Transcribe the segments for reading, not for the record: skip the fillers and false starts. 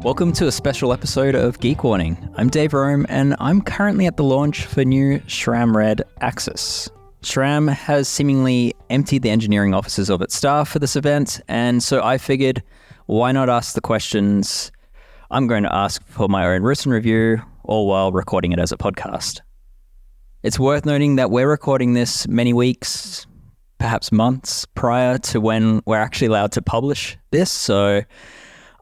Welcome to a special episode of Geek Warning. I'm Dave Rome, and I'm currently at the launch for new SRAM Red AXS. SRAM has seemingly emptied the engineering offices of its staff for this event, and so I figured, why not ask the questions I'm going to ask for my own written review, all while recording it as a podcast. It's worth noting that we're recording this many weeks, perhaps months, prior to when we're actually allowed to publish this, so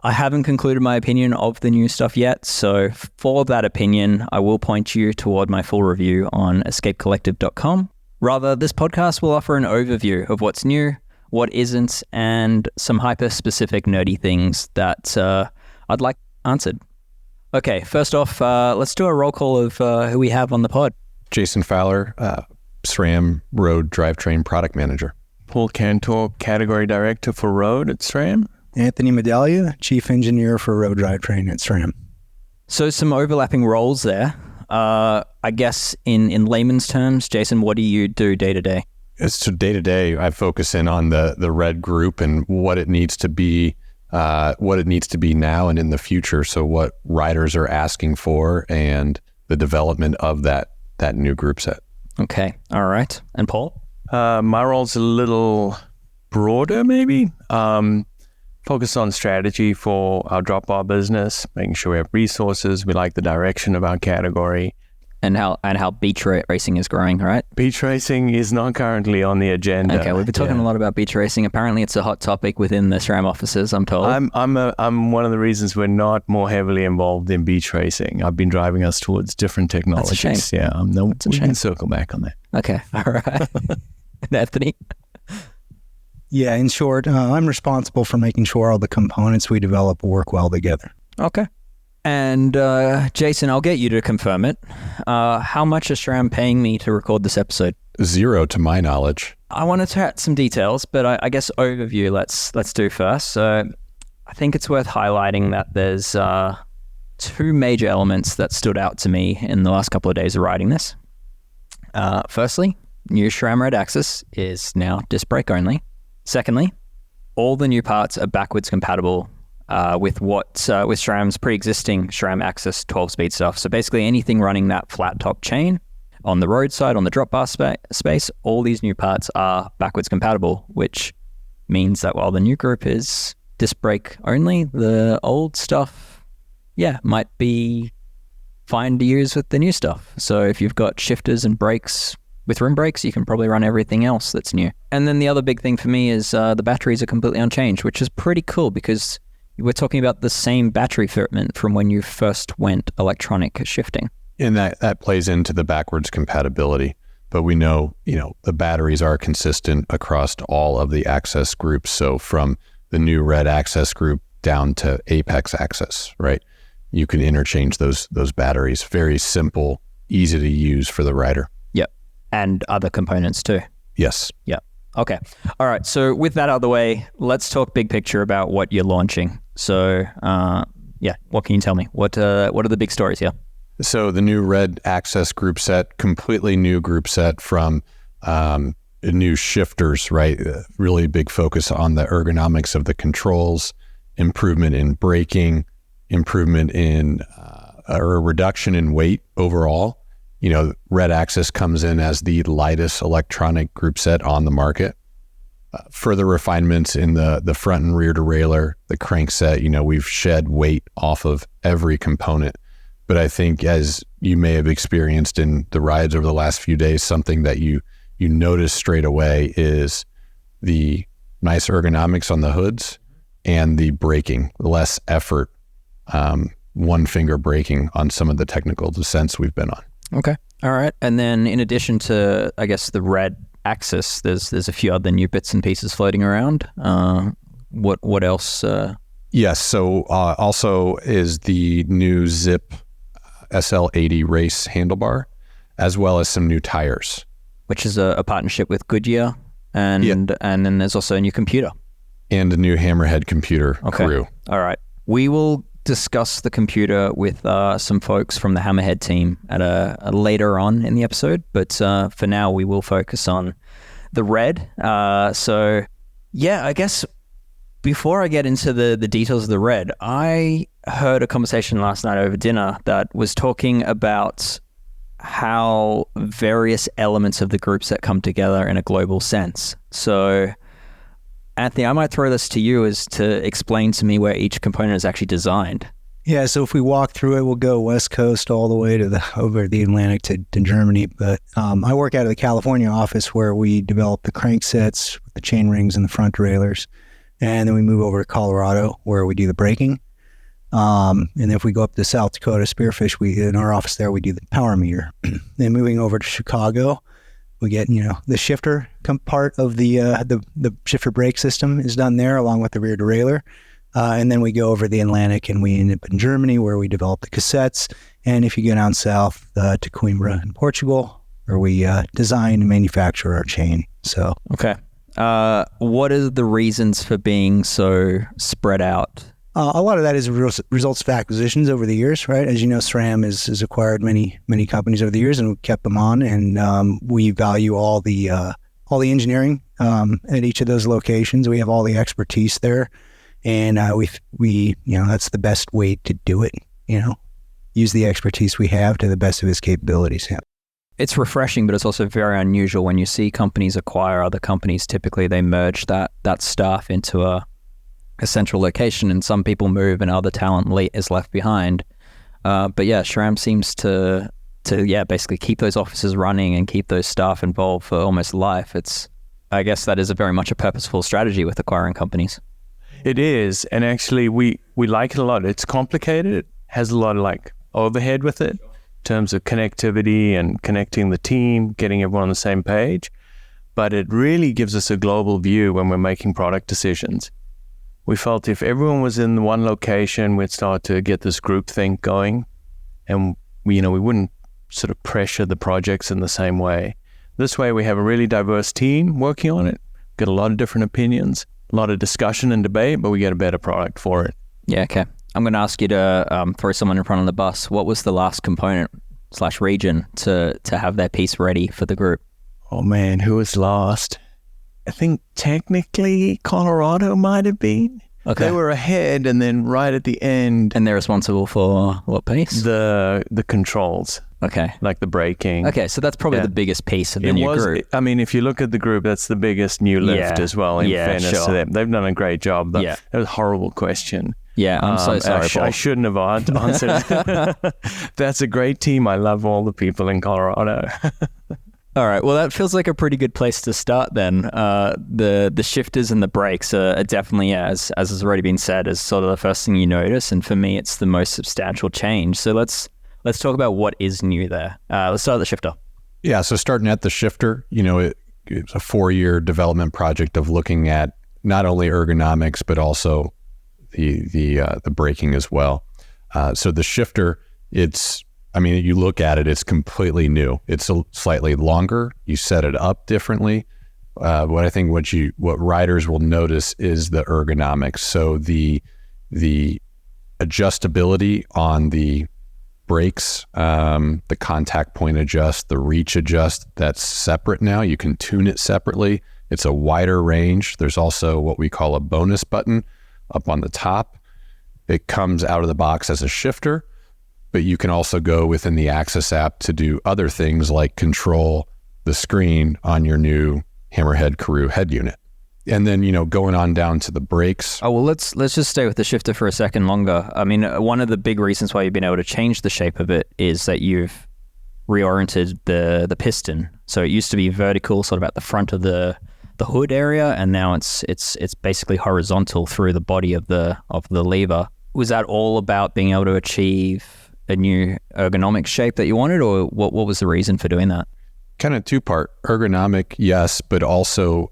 I haven't concluded my opinion of the new stuff yet, so for that opinion, I will point you toward my full review on escapecollective.com. Rather, this podcast will offer an overview of what's new, what isn't, and some hyper-specific nerdy things that I'd like answered. Okay, first off, let's do a roll call of who we have on the pod. Jason Fowler, SRAM Road Drivetrain Product Manager. Paul Cantor, Category Director for Road at SRAM. Anthony Medaglia, Chief Engineer for Road Drivetrain at SRAM. So some overlapping roles there. I guess in layman's terms, Jason, what do you do day to day? So day to day, I focus in on the Red group and what it needs to be now and in the future. So what riders are asking for and the development of that new group set. Okay. All right. And Paul? My role's a little broader, maybe. Focus on strategy for our drop bar business, making sure we have resources. We like the direction of our category. And how beach racing is growing, right? Beach racing is not currently on the agenda. Okay, we've been talking a lot about beach racing. Apparently, it's a hot topic within the SRAM offices, I'm told. I'm one of the reasons we're not more heavily involved in beach racing. I've been driving us towards different technologies. That's a shame. Yeah, That's a we shame. can circle back on that. Okay, all right. Anthony? Yeah, in short, I'm responsible for making sure all the components we develop work well together. Okay. And Jason, I'll get you to confirm it. How much is SRAM paying me to record this episode? 0 to my knowledge. I want to chat some details, but I guess overview let's do first. So I think it's worth highlighting that there's two major elements that stood out to me in the last couple of days of riding this. Firstly, new SRAM Red AXS is now disc brake only. Secondly, all the new parts are backwards compatible with SRAM's pre-existing SRAM AXS 12-speed stuff. So basically anything running that flat top chain on the roadside, on the drop bar space, all these new parts are backwards compatible, which means that while the new group is disc brake only, the old stuff, might be fine to use with the new stuff. So if you've got shifters and brakes with rim brakes, you can probably run everything else that's new. And then the other big thing for me is the batteries are completely unchanged, which is pretty cool because we're talking about the same battery fitment from when you first went electronic shifting. And that plays into the backwards compatibility. But we know, the batteries are consistent across all of the AXS groups. So from the new Red AXS group down to Apex AXS, right? You can interchange those batteries. Very simple, easy to use for the rider. Yep. And other components too. Yes. Yep. Okay. All right. So with that out of the way, let's talk big picture about what you're launching. So, what can you tell me? What are the big stories here? So the new Red AXS group set, completely new group set from new shifters, right? Really big focus on the ergonomics of the controls, improvement in braking, improvement in a reduction in weight overall. Red AXS comes in as the lightest electronic group set on the market. Further refinements in the front and rear derailleur, the crankset, we've shed weight off of every component. But I think as you may have experienced in the rides over the last few days, something that you notice straight away is the nice ergonomics on the hoods and the braking, less effort, one finger braking on some of the technical descents we've been on. Okay. All right. And then in addition to, I guess, the Red AXS, there's a few other new bits and pieces floating around. What else? Yes. So also is the new Zip SL80 race handlebar, as well as some new tires. Which is a partnership with Goodyear. And then there's also a new computer. And a new Hammerhead computer, Okay. Karoo. All right. We will discuss the computer with some folks from the Hammerhead team at a later on in the episode, but for now we will focus on the Red. So yeah, I guess before I get into the details of the Red, I heard a conversation last night over dinner that was talking about how various elements of the group set come together in a global sense. So, Anthony, I might throw this to you as to explain to me where each component is actually designed. Yeah, so if we walk through it, we'll go West Coast all the way to over the Atlantic to Germany. But I work out of the California office where we develop the cranksets, the chain rings, and the front derailleurs. And then we move over to Colorado where we do the braking. And if we go up to South Dakota, Spearfish, in our office there, we do the power meter. Then moving over to Chicago, we get, the shifter part of the shifter brake system is done there along with the rear derailleur. And then we go over the Atlantic and we end up in Germany where we develop the cassettes. And if you go down south to Coimbra in Portugal, where we design and manufacture our chain. So okay. What are the reasons for being so spread out? A lot of that is results of acquisitions over the years, right? As you know, SRAM has acquired many companies over the years, and we've kept them on. And we value all the engineering at each of those locations. We have all the expertise there, and we that's the best way to do it. Use the expertise we have to the best of its capabilities. Yeah. It's refreshing, but it's also very unusual when you see companies acquire other companies. Typically, they merge that staff into a central location, and some people move and other talent is left behind. But yeah, SRAM seems to basically keep those offices running and keep those staff involved for almost life. I guess that is very much a purposeful strategy with acquiring companies. It is, and actually we like it a lot. It's complicated. It has a lot of overhead with it in terms of connectivity and connecting the team, getting everyone on the same page. But it really gives us a global view when we're making product decisions. We felt if everyone was in one location, we'd start to get this group think going, and we wouldn't sort of pressure the projects in the same way. This way, we have a really diverse team working on it, get a lot of different opinions, a lot of discussion and debate, but we get a better product for it. Yeah, okay. I'm going to ask you to throw someone in front of the bus. What was the last component / region to have their piece ready for the group? Oh man, who was last? I think technically Colorado might have been. Okay. They were ahead, and then right at the end, and they're responsible for what piece? The controls. Okay. Like the braking. Okay, so that's probably the biggest piece of the new group. I mean, if you look at the group, that's the biggest new lift as well, in fairness to them. They've done a great job. But that was a horrible question. Yeah, I'm so sorry, Paul. I shouldn't have answered. That's a great team. I love all the people in Colorado. All right. Well, that feels like a pretty good place to start then. The shifters and the brakes are definitely, as has already been said, is sort of the first thing you notice. And for me, it's the most substantial change. So let's talk about what is new there. Let's start with the shifter. Yeah. So starting at the shifter, it's a 4-year development project of looking at not only ergonomics, but also the braking as well. So the shifter, you look at it, it's completely new. It's slightly longer. You set it up differently. What I think what riders will notice is the ergonomics. So the adjustability on the brakes, the contact point adjust, the reach adjust, that's separate now. You can tune it separately. It's a wider range. There's also what we call a bonus button up on the top. It comes out of the box as a shifter, but you can also go within the AXS app to do other things like control the screen on your new Hammerhead Karoo head unit. And then, going on down to the brakes. Oh, well, let's just stay with the shifter for a second longer. I mean, one of the big reasons why you've been able to change the shape of it is that you've reoriented the piston. So it used to be vertical, sort of at the front of the hood area, and now it's basically horizontal through the body of the lever. Was that all about being able to achieve a new ergonomic shape that you wanted, or what was the reason for doing that? Kind of two-part. Ergonomic, yes, but also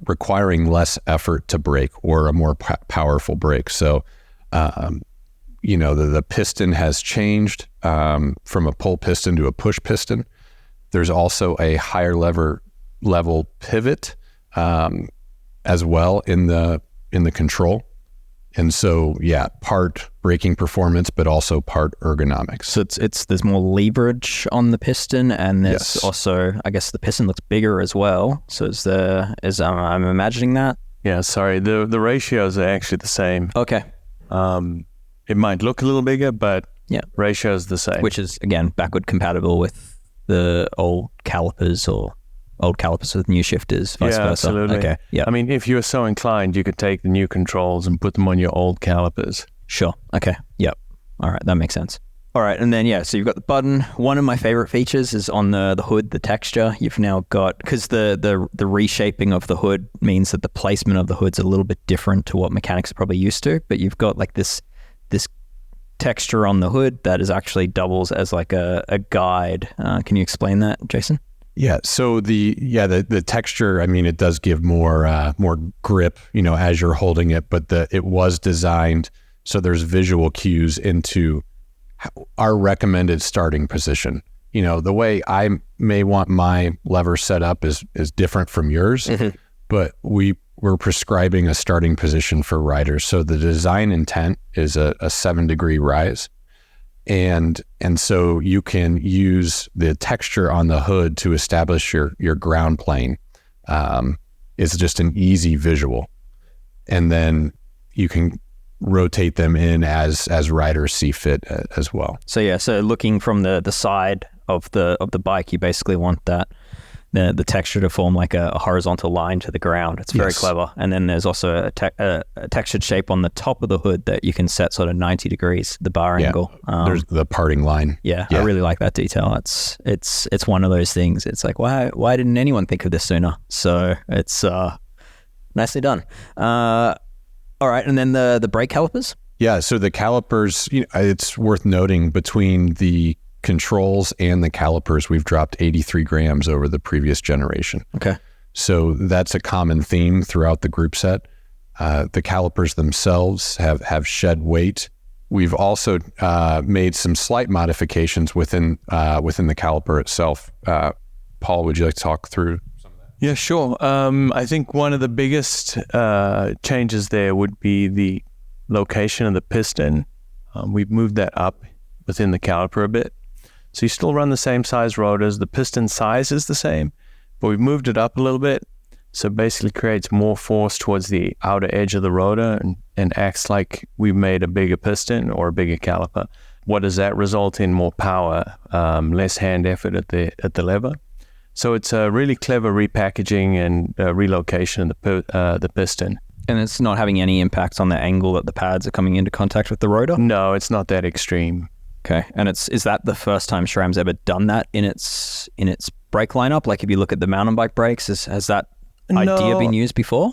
requiring less effort to brake, or a more powerful brake. So the piston has changed from a pull piston to a push piston. There's also a higher level pivot as well in the control. And so, part braking performance, but also part ergonomics. So there's more leverage on the piston, and there's also, I guess, the piston looks bigger as well. So I'm imagining that. Yeah, sorry, the ratios are actually the same. Okay. It might look a little bigger, but Yeah. ratio is the same. Which is, again, backward compatible with the old calipers or old calipers with new shifters, vice versa. Absolutely. Okay, yeah. I mean, if you were so inclined, you could take the new controls and put them on your old calipers. Sure. Okay. Yep. All right. That makes sense. All right. And then, so you've got the button. One of my favorite features is on the hood, the texture. You've now got, because the reshaping of the hood means that the placement of the hood's a little bit different to what mechanics are probably used to, but you've got like this texture on the hood that is actually doubles as like a guide. Can you explain that, Jason? Yeah. So the texture, I mean, it does give more grip, as you're holding it, but it was designed so there's visual cues into our recommended starting position. The way I may want my lever set up is different from yours, but we're prescribing a starting position for riders. So the design intent is a 7-degree rise. And so you can use the texture on the hood to establish your ground plane. It's just an easy visual. And then you can rotate them in as riders see fit as well. So so looking from the side of the bike, you basically want that the texture to form like a horizontal line to the ground. It's very clever. And then there's also a textured shape on the top of the hood that you can set sort of 90 degrees, the bar angle. There's the parting line. Yeah, I really like that detail. It's one of those things. It's like, why didn't anyone think of this sooner? So it's nicely done. All right, and then the brake calipers? Yeah, so the calipers, it's worth noting between the controls and the calipers, we've dropped 83 grams over the previous generation. Okay. So that's a common theme throughout the group set. The calipers themselves have shed weight. We've also made some slight modifications within the caliper itself. Paul, would you like to talk through? Yeah, sure. I think one of the biggest changes there would be the location of the piston. We've moved that up within the caliper a bit. So you still run the same size rotors. The piston size is the same, but we've moved it up a little bit. So it basically creates more force towards the outer edge of the rotor and acts like we've made a bigger piston or a bigger caliper. What does that result in? More power, less hand effort at the lever. So it's a really clever repackaging and relocation of the piston. And it's not having any impact on the angle that the pads are coming into contact with the rotor? No, it's not that extreme. Okay. And is that the first time SRAM's ever done that in its brake lineup? Like if you look at the mountain bike brakes, has that idea been used before?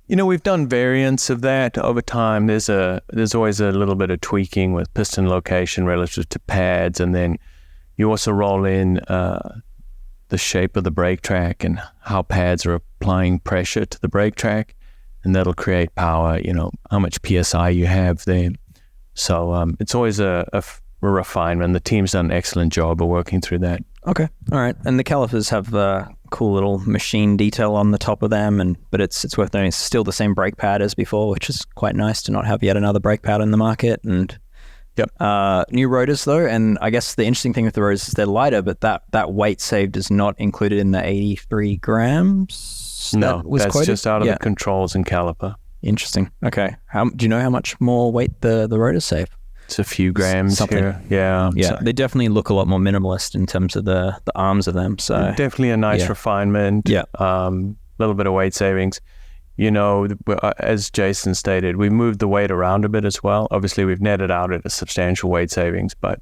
We've done variants of that over time. There's always a little bit of tweaking with piston location relative to pads, and then you also roll in the shape of the brake track and how pads are applying pressure to the brake track, and that'll create power, how much PSI you have there. So it's always a refinement. The team's done an excellent job of working through that. Okay. All right. And the calipers have the cool little machine detail on the top of them, but it's worth noting it's still the same brake pad as before, which is quite nice to not have yet another brake pad in the market. And new rotors though, and I guess the interesting thing with the rotors is they're lighter, but that weight saved is not included in the 83 grams. No, that's quoted? just out of the controls and caliper. Interesting. Okay. Do you know how much more weight the rotors save? It's a few grams here. Yeah. Yeah. They definitely look a lot more minimalist in terms of the arms of them. So definitely a nice refinement. Yeah. Little bit of weight savings. As Jason stated, we moved the weight around a bit as well. Obviously, we've netted out at a substantial weight savings, but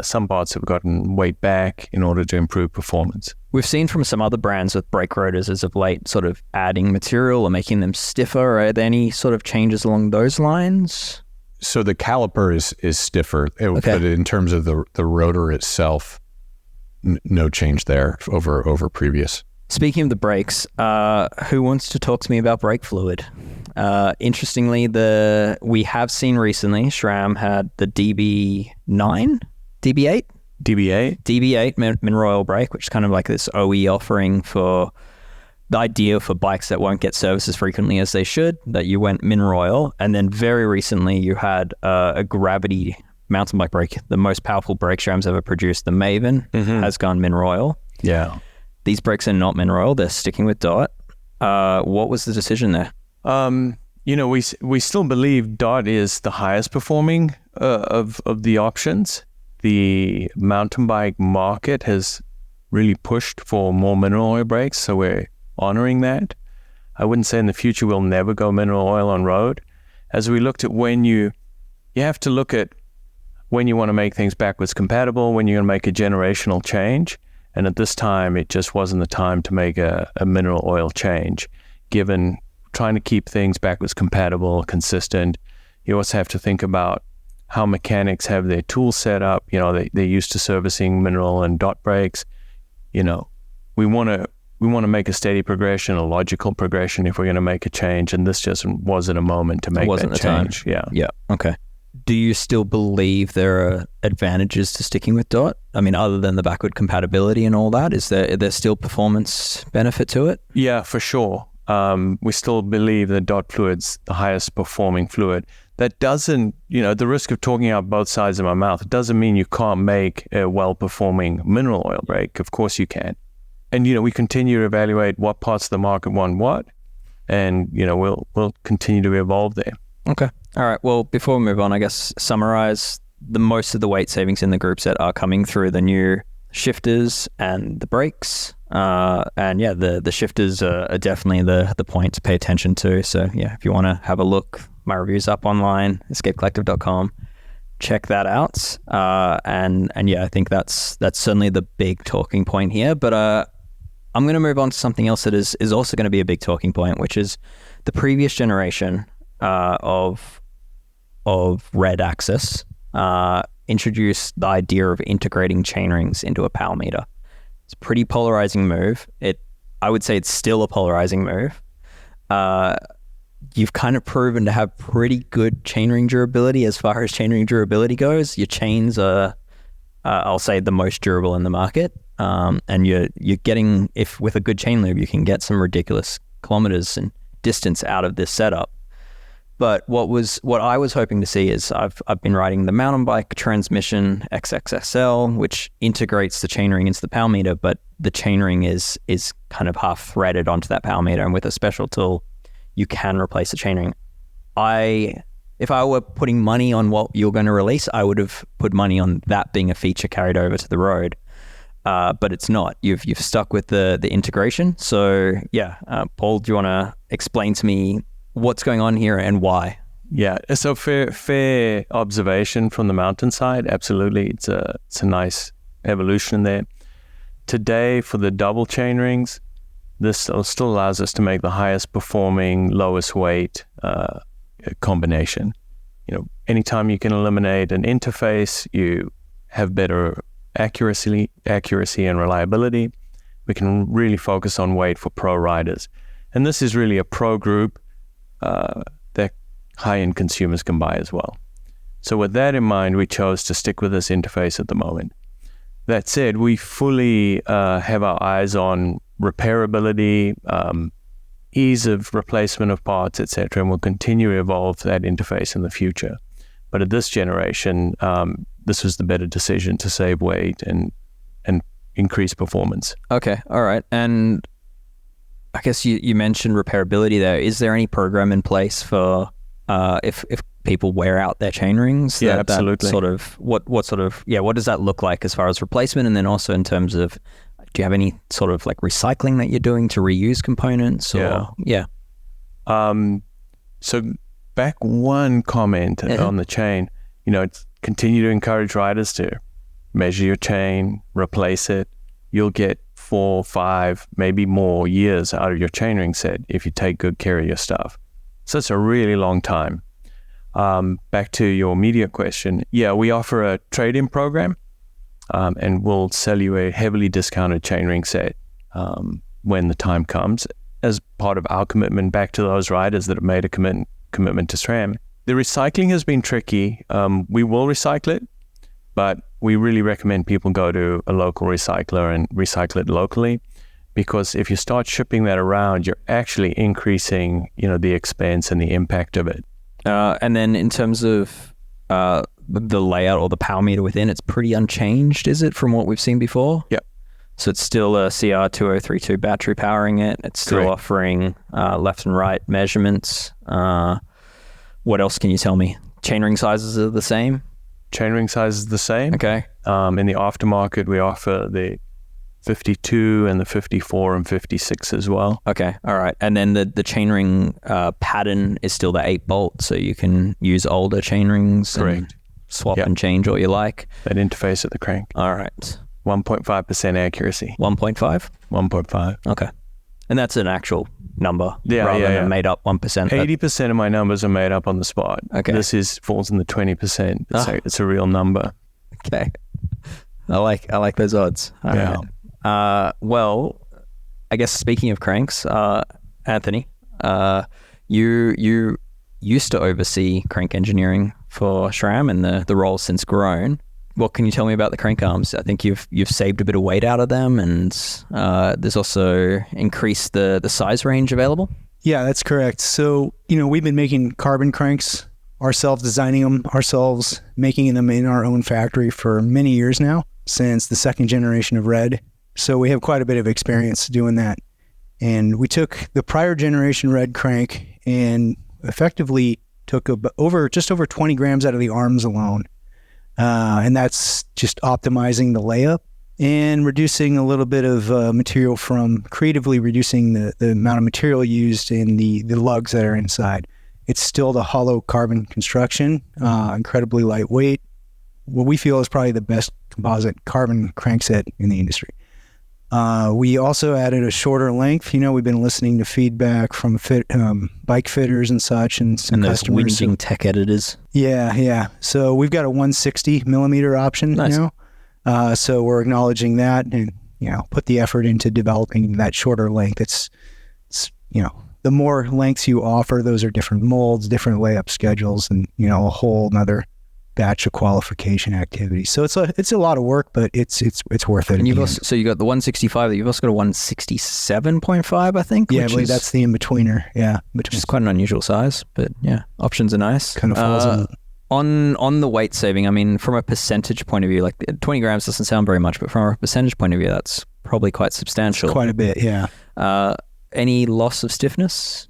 some parts have gotten weight back in order to improve performance. We've seen from some other brands with brake rotors as of late sort of adding material or making them stiffer. Are there any sort of changes along those lines? So the caliper is stiffer, but in terms of the rotor itself, no change there over previous. Speaking of the brakes, who wants to talk to me about brake fluid? Interestingly, we have seen recently, SRAM had the DB8 mineral oil brake, which is kind of like this OE offering for the idea for bikes that won't get serviced as frequently as they should, that you went mineral oil. And then very recently you had a gravity mountain bike brake, the most powerful brake SRAM's ever produced, the Maven, has gone mineral oil. Yeah. These brakes are not mineral oil, they're sticking with DOT. What was the decision there? We still believe DOT is the highest performing of the options. The mountain bike market has really pushed for more mineral oil brakes, so we're honoring that. I wouldn't say in the future we'll never go mineral oil on road. As we looked at when you have to look at when you want to make things backwards compatible, when you're going to make a generational change. And at this time, it just wasn't the time to make a mineral oil change, given trying to keep things backwards compatible, consistent. You also have to think about how mechanics have their tools set up. They're used to servicing mineral and DOT brakes. We want to make a steady progression, a logical progression if we're going to make a change. And this just wasn't a moment to make that change. Time. Yeah. Okay. Do you still believe there are advantages to sticking with DOT? I mean, other than the backward compatibility and all that, is there still performance benefit to it? Yeah, for sure. We still believe that DOT fluid's the highest performing fluid. That doesn't, the risk of talking out both sides of my mouth, it doesn't mean you can't make a well-performing mineral oil brake. Of course you can. And, we continue to evaluate what parts of the market want what, and, we'll continue to evolve there. Okay. All right. Well, before we move on, I guess summarize most of the weight savings in the group set are coming through the new shifters and the brakes. The shifters are definitely the point to pay attention to. So yeah, if you want to have a look, my review's up online, escapecollective.com. Check that out. I think that's certainly the big talking point here. But I'm going to move on to something else that is also going to be a big talking point, which is the previous generation of Red AXS introduced the idea of integrating chainrings into a power meter. It's a pretty polarizing move. I would say it's still a polarizing move. You've kind of proven to have pretty good chainring durability as far as chainring durability goes. Your chains are, I'll say, the most durable in the market. And you're getting, if with a good chain lube, you can get some ridiculous kilometers and distance out of this setup. But what I was hoping to see is I've been riding the mountain bike transmission XXSL, which integrates the chainring into the power meter, but the chainring is kind of half threaded onto that power meter, and with a special tool, you can replace the chainring. If I were putting money on what you're going to release, I would have put money on that being a feature carried over to the road. But it's not. You've stuck with the integration. So yeah, Paul, do you want to explain to me what's going on here and why? Yeah, so fair observation from the mountainside. Absolutely, it's a nice evolution there. Today, for the double chain rings, this still allows us to make the highest performing, lowest weight combination. Anytime you can eliminate an interface, you have better accuracy and reliability. We can really focus on weight for pro riders, and this is really a pro group that high-end consumers can buy as well. So with that in mind, we chose to stick with this interface at the moment. That said, we fully have our eyes on repairability, ease of replacement of parts, etc., and we'll continue to evolve that interface in the future. But at this generation, this was the better decision to save weight and increase performance. Okay, all right. And I guess you mentioned repairability there. Is there any program in place for if people wear out their chain rings? Yeah, absolutely. What does that look like as far as replacement, and then also in terms of, do you have any sort of like recycling that you're doing to reuse components? Yeah. So back one comment on the chain, it's continue to encourage riders to measure your chain, replace it. You'll get 4, 5, maybe more years out of your chainring set if you take good care of your stuff. So it's a really long time. Back to your media question. Yeah, we offer a trade-in program, and we'll sell you a heavily discounted chainring set when the time comes, as part of our commitment back to those riders that have made a commitment to SRAM. The recycling has been tricky. We will recycle it, but we really recommend people go to a local recycler and recycle it locally, because if you start shipping that around, you're actually increasing, the expense and the impact of it. And then in terms of the layout or the power meter within, it's pretty unchanged, is it, from what we've seen before? Yeah. So it's still a CR2032 battery powering it. It's still Correct. offering left and right measurements. What else can you tell me? Chainring sizes are the same? Chainring size is the same. Okay. In the aftermarket, we offer the 52 and the 54 and 56 as well. Okay. All right. And then the chainring pattern is still the 8-bolt, so you can use older chainrings. Correct. And swap Yep. and change what you like. That interface at the crank. All right. 1.5% accuracy. 1.5? 1.5. Okay. And that's an actual number Yeah, rather yeah, than yeah. a made up 1%. 80% of my numbers are made up on the spot. Okay. This falls in the 20%. It's a real number. Okay. I like those odds. All Yeah. right. Well, I guess speaking of cranks, Anthony, you used to oversee crank engineering for SRAM, and the role's since grown. What can you tell me about the crank arms? I think you've saved a bit of weight out of them, and there's also increased the size range available. Yeah, that's correct. So, we've been making carbon cranks ourselves, designing them ourselves, making them in our own factory for many years now, since the second generation of Red. So we have quite a bit of experience doing that. And we took the prior generation Red crank and effectively took just over 20 grams out of the arms alone. And that's just optimizing the layup and reducing a little bit of material creatively reducing the amount of material used in the lugs that are inside. It's still the hollow carbon construction, incredibly lightweight. What we feel is probably the best composite carbon crankset in the industry. We also added a shorter length. We've been listening to feedback from bike fitters and such, and some And those customers. whinging tech editors. Yeah. So we've got a 160 millimeter option Nice. now. So we're acknowledging that, and put the effort into developing that shorter length. It's the more lengths you offer, those are different molds, different layup schedules, and a whole nother batch of qualification activities. So it's a lot of work, but it's worth it. And you've also, so you got the 165, but you've also got a 167.5, I think. I which believe is, that's the in-betweener. Yeah, which is quite an unusual size, but yeah, options are nice. kind of falls in. On the weight saving, I mean, from a percentage point of view, like 20 grams doesn't sound very much, but from a percentage point of view, that's probably quite substantial. Quite a bit, yeah. Any loss of stiffness?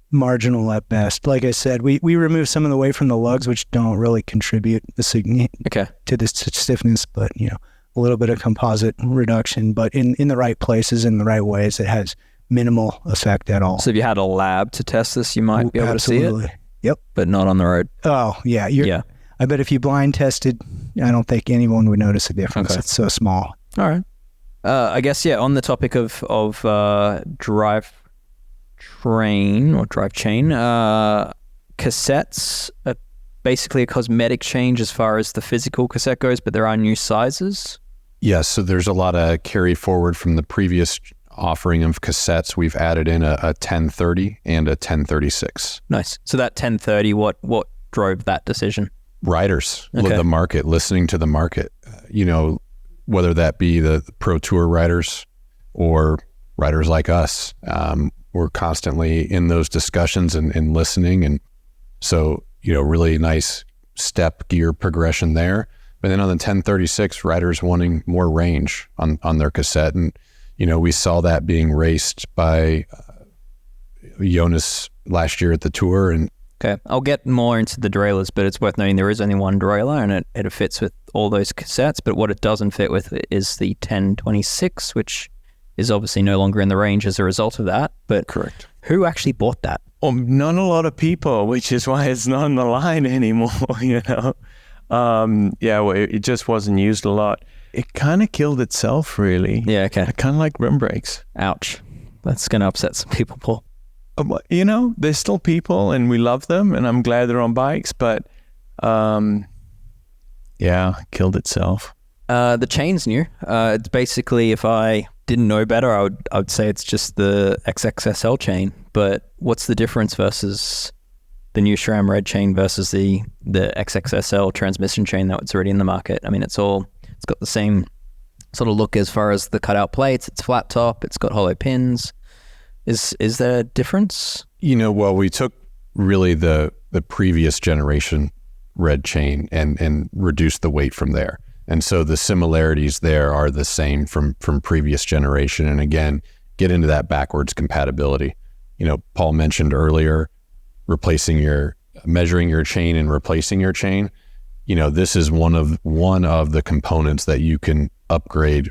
Marginal at best. Like I said, we remove some of the weight from the lugs, which don't really contribute Okay. to this stiffness, but a little bit of composite reduction, but in the right places, in the right ways, it has minimal effect at all. So if you had a lab to test this, you might be able to see it, Yep. but not on the road. Oh yeah. Yeah. I bet if you blind tested, I don't think anyone would notice a difference. Okay. It's so small. All right. I guess, yeah, on the topic of drive chain, cassettes are basically a cosmetic change as far as the physical cassette goes, but there are new sizes. Yes, so there's a lot of carry forward from the previous offering of cassettes. We've added in a 1030 and a 1036. Nice. So that 1030, what drove that decision? Riders, Okay. the market, listening to the market, whether that be the Pro Tour riders or riders like us. We're constantly in those discussions and listening. And so, really nice step gear progression there. But then on the 1036, riders wanting more range on their cassette. And, we saw that being raced by Jonas last year at the Tour. And Okay, I'll get more into the derailleurs, but it's worth noting there is only one derailleur, and it fits with all those cassettes. But what it doesn't fit with is the 1026, which is obviously no longer in the range as a result of that. But correct. who actually bought that? Not a lot of people, which is why it's not on the line anymore, it just wasn't used a lot. It kind of killed itself, really. Yeah, okay. I kind of like rim brakes. Ouch. That's going to upset some people, Paul. There's still people, and we love them, and I'm glad they're on bikes, but killed itself. The chain's new. It's basically, if I didn't know better, I would say it's just the XXSL chain. But what's the difference versus the new SRAM Red chain versus the XXSL transmission chain that's already in the market? I mean, it's got the same sort of look as far as the cutout plates. It's flat top. It's got hollow pins. Is there a difference? Well, we took really the previous generation Red chain and reduced the weight from there. And so the similarities there are the same from previous generation. And again, get into that backwards compatibility. Paul mentioned earlier, measuring your chain and replacing your chain. This is one of the components that you can upgrade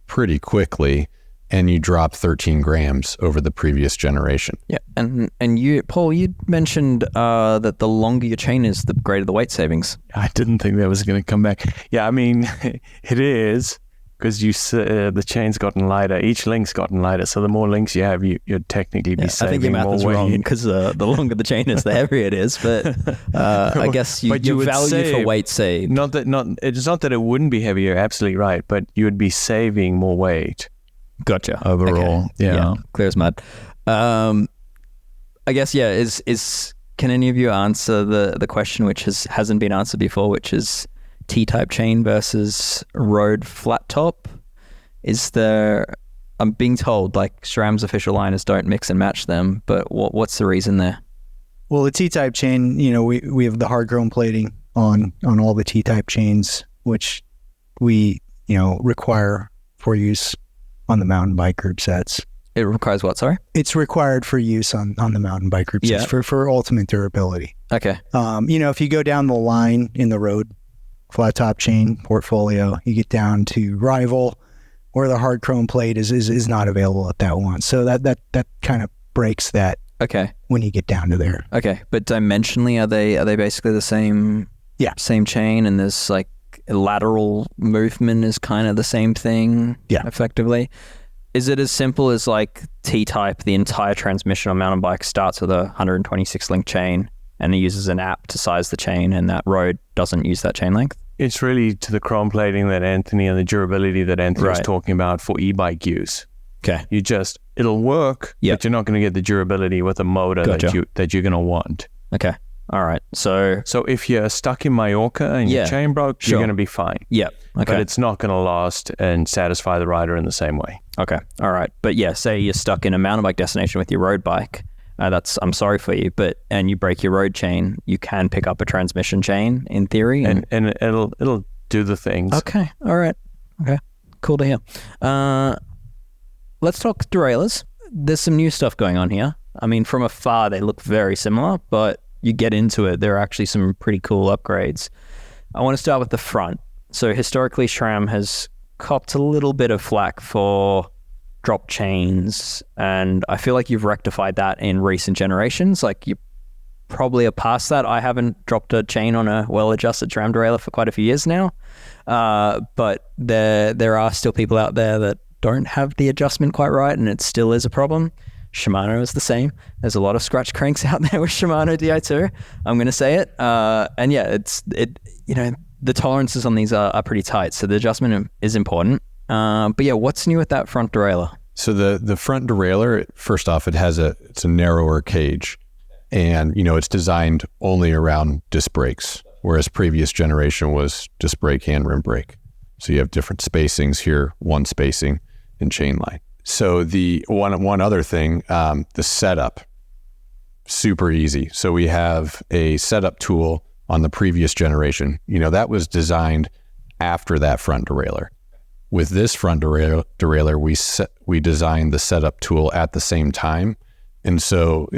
pretty quickly, and you drop 13 grams over the previous generation. Yeah, and you, Paul, you mentioned that the longer your chain is, the greater the weight savings. I didn't think that was going to come back. Yeah, I mean, it is, because the chain's gotten lighter. Each link's gotten lighter, so the more links you have, you'd technically be saving I think your math more is weight. wrong, because the longer the chain is, the heavier it is. But I guess your would value save, for weight saved. It's not that it wouldn't be heavier. Absolutely right, but you would be saving more weight. Gotcha. Overall, okay. Yeah, clear as mud. I guess can any of you answer the question which hasn't been answered before, which is T-type chain versus road flat top? I'm being told like SRAM's official line is don't mix and match them, but what's the reason there? Well, the T-type chain, we have the hard chrome plating on all the T-type chains, which we require for use on the mountain bike group sets. It requires what, sorry? It's required for use on the mountain bike group sets for ultimate durability. Okay. If you go down the line in the road flat top chain portfolio, you get down to Rival, where the hard chrome plate is not available at that one. So that kind of breaks that. Okay. When you get down to there. Okay, but dimensionally, are they basically the same? Yeah. Same chain, and there's like lateral movement is kind of the same thing. Yeah. Effectively. Is it as simple as like T-type, the entire transmission on mountain bike starts with a 126 link chain, and it uses an app to size the chain, and that road doesn't use that chain length? It's really to the chrome plating that Anthony and the durability that Anthony was talking about for e-bike use. Okay. It'll work, but you're not going to get the durability with a motor that you're going to want. Okay. All right. So if you're stuck in Mallorca and your chain broke, you're going to be fine. Yep. Okay. But it's not going to last and satisfy the rider in the same way. Okay. All right. But say you're stuck in a mountain bike destination with your road bike. I'm sorry for you, and you break your road chain, you can pick up a transmission chain in theory, and it'll do the things. Okay, all right, okay, cool to hear. Let's talk derailleurs. There's some new stuff going on here. I mean, from afar they look very similar, but you get into it, there are actually some pretty cool upgrades. I want to start with the front. So historically, SRAM has copped a little bit of flack for drop chains, and I feel like you've rectified that in recent generations. Like you probably are past that. I haven't dropped a chain on a well-adjusted SRAM derailleur for quite a few years now, but there are still people out there that don't have the adjustment quite right, and it still is a problem. Shimano is the same. There's a lot of scratch cranks out there with Shimano Di2. I'm going to say it, and the tolerances on these are pretty tight, so the adjustment is important. But what's new with that front derailleur? So the front derailleur, first off, it's a narrower cage, and it's designed only around disc brakes, whereas previous generation was disc brake and rim brake. So you have different spacings here, one spacing in chain line. So the one other thing, the setup, super easy. So we have a setup tool on the previous generation. That was designed after that front derailleur. With this front derailleur, we designed the setup tool at the same time. And so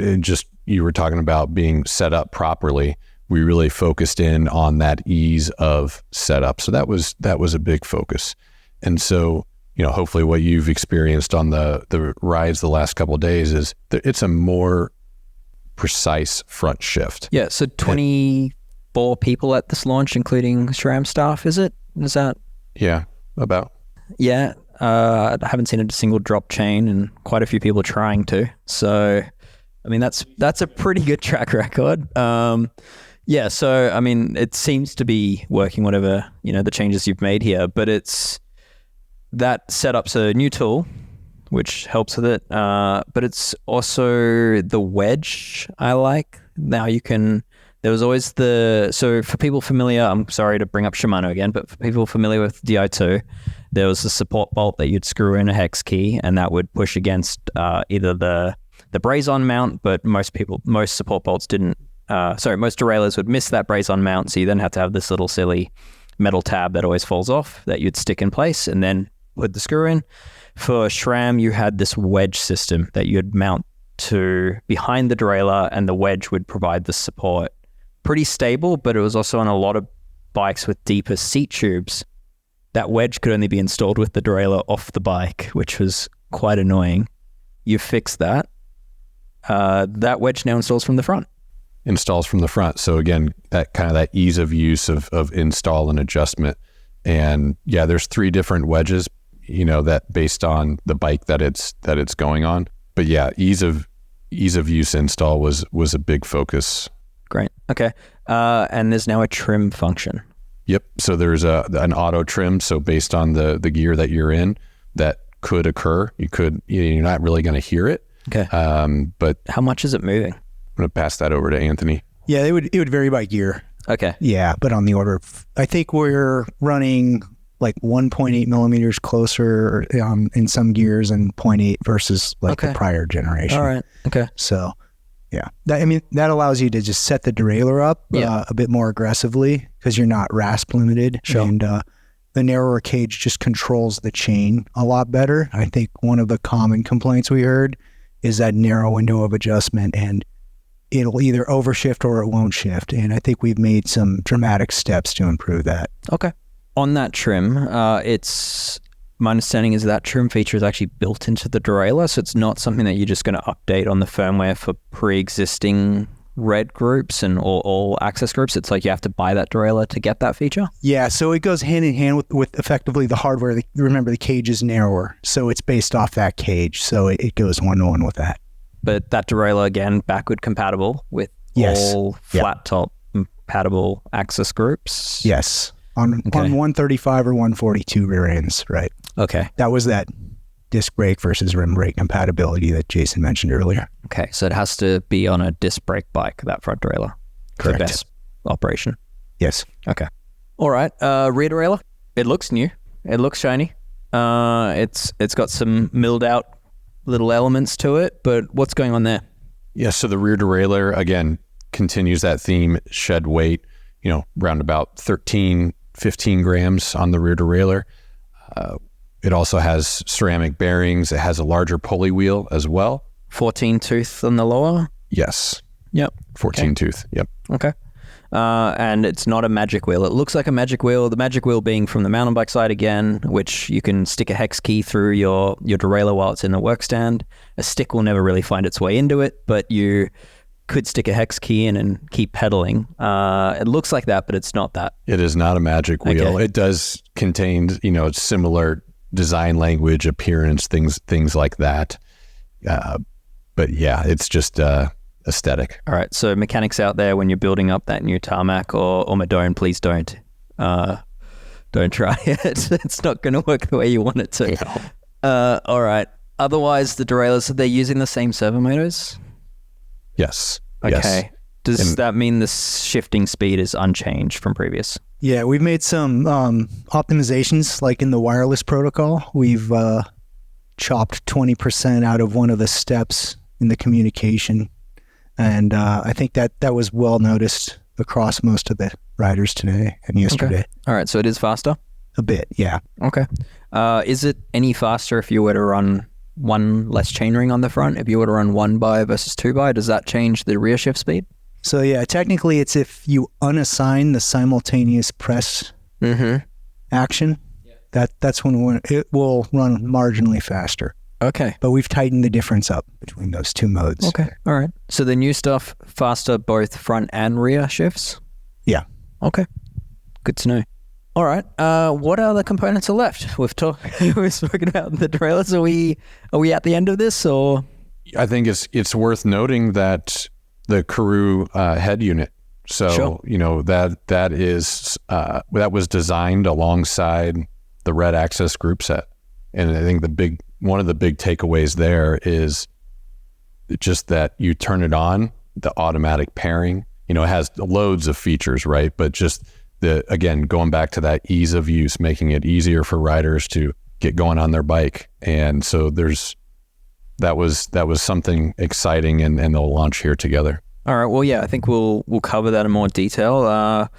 you were talking about being set up properly. We really focused in on that ease of setup. So that was a big focus. And so, hopefully what you've experienced on the rides the last couple of days is that it's a more precise front shift. Yeah. So 24 people at this launch, including SRAM staff, is it? Is that? Yeah, about. Yeah, I haven't seen a single drop chain, and quite a few people trying to. So, I mean, that's a pretty good track record. So I mean, it seems to be working. Whatever the changes you've made here, but that setup's a new tool, which helps with it. But it's also the wedge I like. Now you can. There was always so for people familiar, I'm sorry to bring up Shimano again, but for people familiar with Di2, there was a support bolt that you'd screw in a hex key, and that would push against either the braze-on mount, but most support bolts didn't. Most derailleurs would miss that braze-on mount, so you then had to have this little silly metal tab that always falls off that you'd stick in place and then put the screw in. For SRAM, you had this wedge system that you'd mount to behind the derailleur, and the wedge would provide the support. Pretty stable, but it was also on a lot of bikes with deeper seat tubes. That wedge could only be installed with the derailleur off the bike, which was quite annoying. You fixed that. That wedge now installs from the front. Installs from the front. So again, that ease of use of install and adjustment. And yeah, there's 3 different wedges, that based on the bike that it's going on. But yeah, ease of use install was a big focus. Great. Okay. And there's now a trim function. Yep. So there's an auto trim. So based on the gear that you're in, that could occur. You're not really going to hear it. Okay. But how much is it moving? I'm going to pass that over to Anthony. Yeah, it would vary by gear. Okay. Yeah, but on the order of, I think we're running like 1.8 millimeters closer in some gears and 0.8 versus the prior generation. All right. Okay. So yeah, that allows you to just set the derailleur up a bit more aggressively because you're not rasp limited. Sure. And the narrower cage just controls the chain a lot better. I think one of the common complaints we heard is that narrow window of adjustment, and it'll either overshift or it won't shift. And I think we've made some dramatic steps to improve that. Okay. On that trim, my understanding is that trim feature is actually built into the derailleur, so it's not something that you're just going to update on the firmware for pre-existing Red groups and all AXS groups. It's like you have to buy that derailleur to get that feature? Yeah, so it goes hand in hand with effectively the hardware. Remember, the cage is narrower, so it's based off that cage, so it goes one-to-one with that. But that derailleur, again, backward compatible with all flat top compatible AXS groups? Yes. On 135 or 142 rear ends, right? Okay. That was that disc brake versus rim brake compatibility that Jason mentioned earlier. Okay, so it has to be on a disc brake bike, that front derailleur. Correct. For best operation. Yes. Okay. All right. Rear derailleur. It looks new. It looks shiny. It's got some milled out little elements to it, but what's going on there? Yeah, so the rear derailleur, again, continues that theme, shed weight, around about 13, 15 grams on the rear derailleur. It also has ceramic bearings. It has a larger pulley wheel as well. 14 tooth on the lower? Yes. Yep. 14 tooth. Yep. Okay. And it's not a magic wheel. It looks like a magic wheel. The magic wheel being from the mountain bike side again, which you can stick a hex key through your derailleur while it's in the work stand. A stick will never really find its way into it, but you could stick a hex key in and keep pedaling. It looks like that, but it's not that. It is not a magic wheel. Okay. It does contain, similar design language, appearance, things like that. But yeah, it's just aesthetic. All right. So mechanics out there, when you're building up that new tarmac or Madone, please don't try it. It's not going to work the way you want it to. No. All right. Otherwise, the derailleurs, they're using the same servo motors? Yes. Okay. Yes. Does that mean the shifting speed is unchanged from previous? Yeah, we've made some optimizations, like in the wireless protocol. We've chopped 20% out of one of the steps in the communication. And I think that was well noticed across most of the riders today and yesterday. Okay. All right, so it is faster? A bit, yeah. Okay. Is it any faster if you were to run one less chainring on the front? If you were to run 1x versus 2x, does that change the rear shift speed? So yeah, technically it's if you unassign the simultaneous press action, that's when it will run marginally faster. Okay. But we've tightened the difference up between those two modes. Okay. All right. So the new stuff, faster both front and rear shifts? Yeah. Okay. Good to know. All right. What other components are left? We've spoken about the derailleurs. Are we at the end of this, or? I think it's worth noting that the Karoo head unit. So Sure. that was designed alongside the Red AXS group set, and I think one of the big takeaways there is just that you turn it on, the automatic pairing. It has loads of features, right? But just again, going back to that ease of use, making it easier for riders to get going on their bike. And so that was something exciting, and they'll launch here together. All right. Well, yeah, I think we'll cover that in more detail.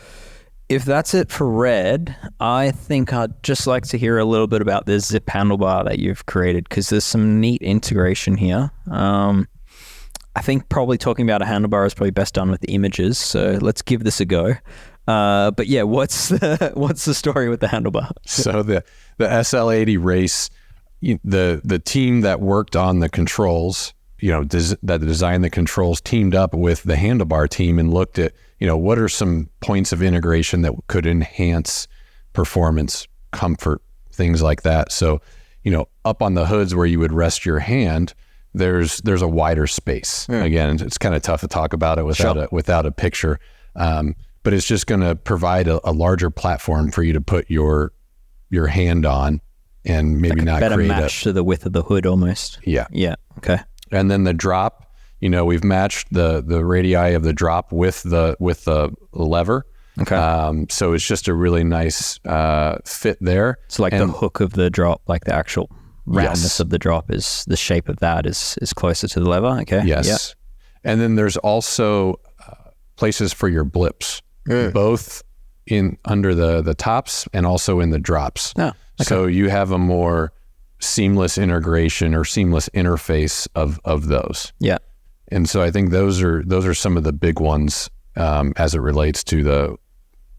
if that's it for Red, I think I'd just like to hear a little bit about this zip handlebar that you've created, because there's some neat integration here. I think probably talking about a handlebar is probably best done with the images, so let's give this a go. But yeah, what's the story with the handlebar? So the SL80 race, the team that worked on the controls, that designed the controls, teamed up with the handlebar team and looked at, what are some points of integration that could enhance performance, comfort, things like that. So, up on the hoods where you would rest your hand, there's a wider space. Again, it's kind of tough to talk about it without a picture. But it's just going to provide a larger platform for you to put your hand on, and maybe like not better create match to the width of the hood almost. Yeah. Okay. And then the drop, we've matched the radii of the drop with the lever. Okay. So it's just a really nice fit there. So the hook of the drop, like the actual roundness of the drop, is the shape of that is closer to the lever. Okay. Yes. Yeah. And then there's also places for your blips, both in under the tops and also in the drops. Oh, okay. So you have a more seamless integration or seamless interface of those. Yeah. And so I think those are some of the big ones as it relates to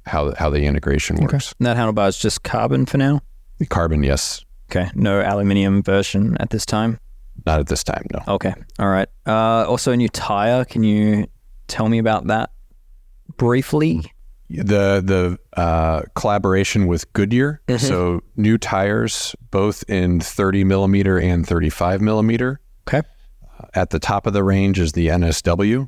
how the integration works. Okay. And that handlebar is just carbon for now? Carbon, yes. Okay. No aluminum version at this time? Not at this time, no. Okay. All right. Also a new tire. Can you tell me about that briefly? The collaboration with Goodyear. Mm-hmm. So new tires, both in 30 millimeter and 35 millimeter. Okay. At the top of the range is the NSW,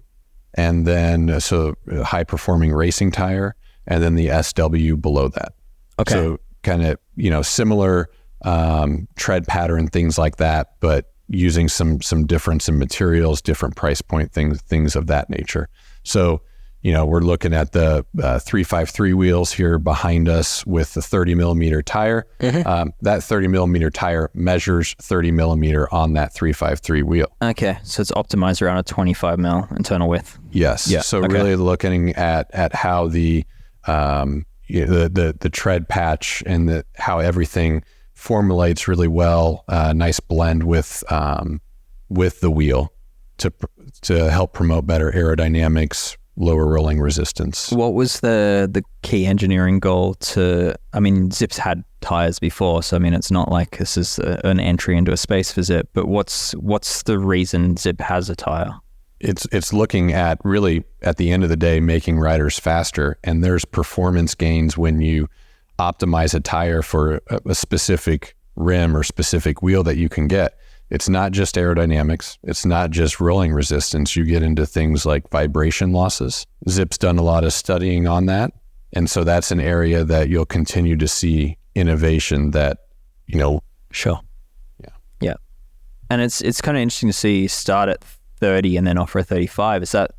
and then so high performing racing tire, and then the SW below that. Okay. So kind of similar tread pattern, things like that, but using some difference in materials, different price point things of that nature. So we're looking at the 353 wheels here behind us with the 30 millimeter tire. Mm-hmm. That 30 millimeter tire measures 30 millimeter on that 353 wheel. Okay, so it's optimized around a 25 mil internal width. Yes. Yeah. So okay. really looking at how the tread patch and how everything formulates really well. Nice blend with the wheel to help promote better aerodynamics, lower rolling resistance. What was the key engineering goal Zip's had tires before, so it's not like this is an entry into a space for Zip, but what's the reason Zip has a tire? It's looking at, really at the end of the day, making riders faster, and there's performance gains when you optimize a tire for a specific rim or specific wheel that you can get. It's not just aerodynamics. It's not just rolling resistance. You get into things like vibration losses. Zip's done a lot of studying on that. And so that's an area that you'll continue to see innovation that, Sure. Yeah. Yeah. And it's kind of interesting to see start at 30 and then offer a 35. Is that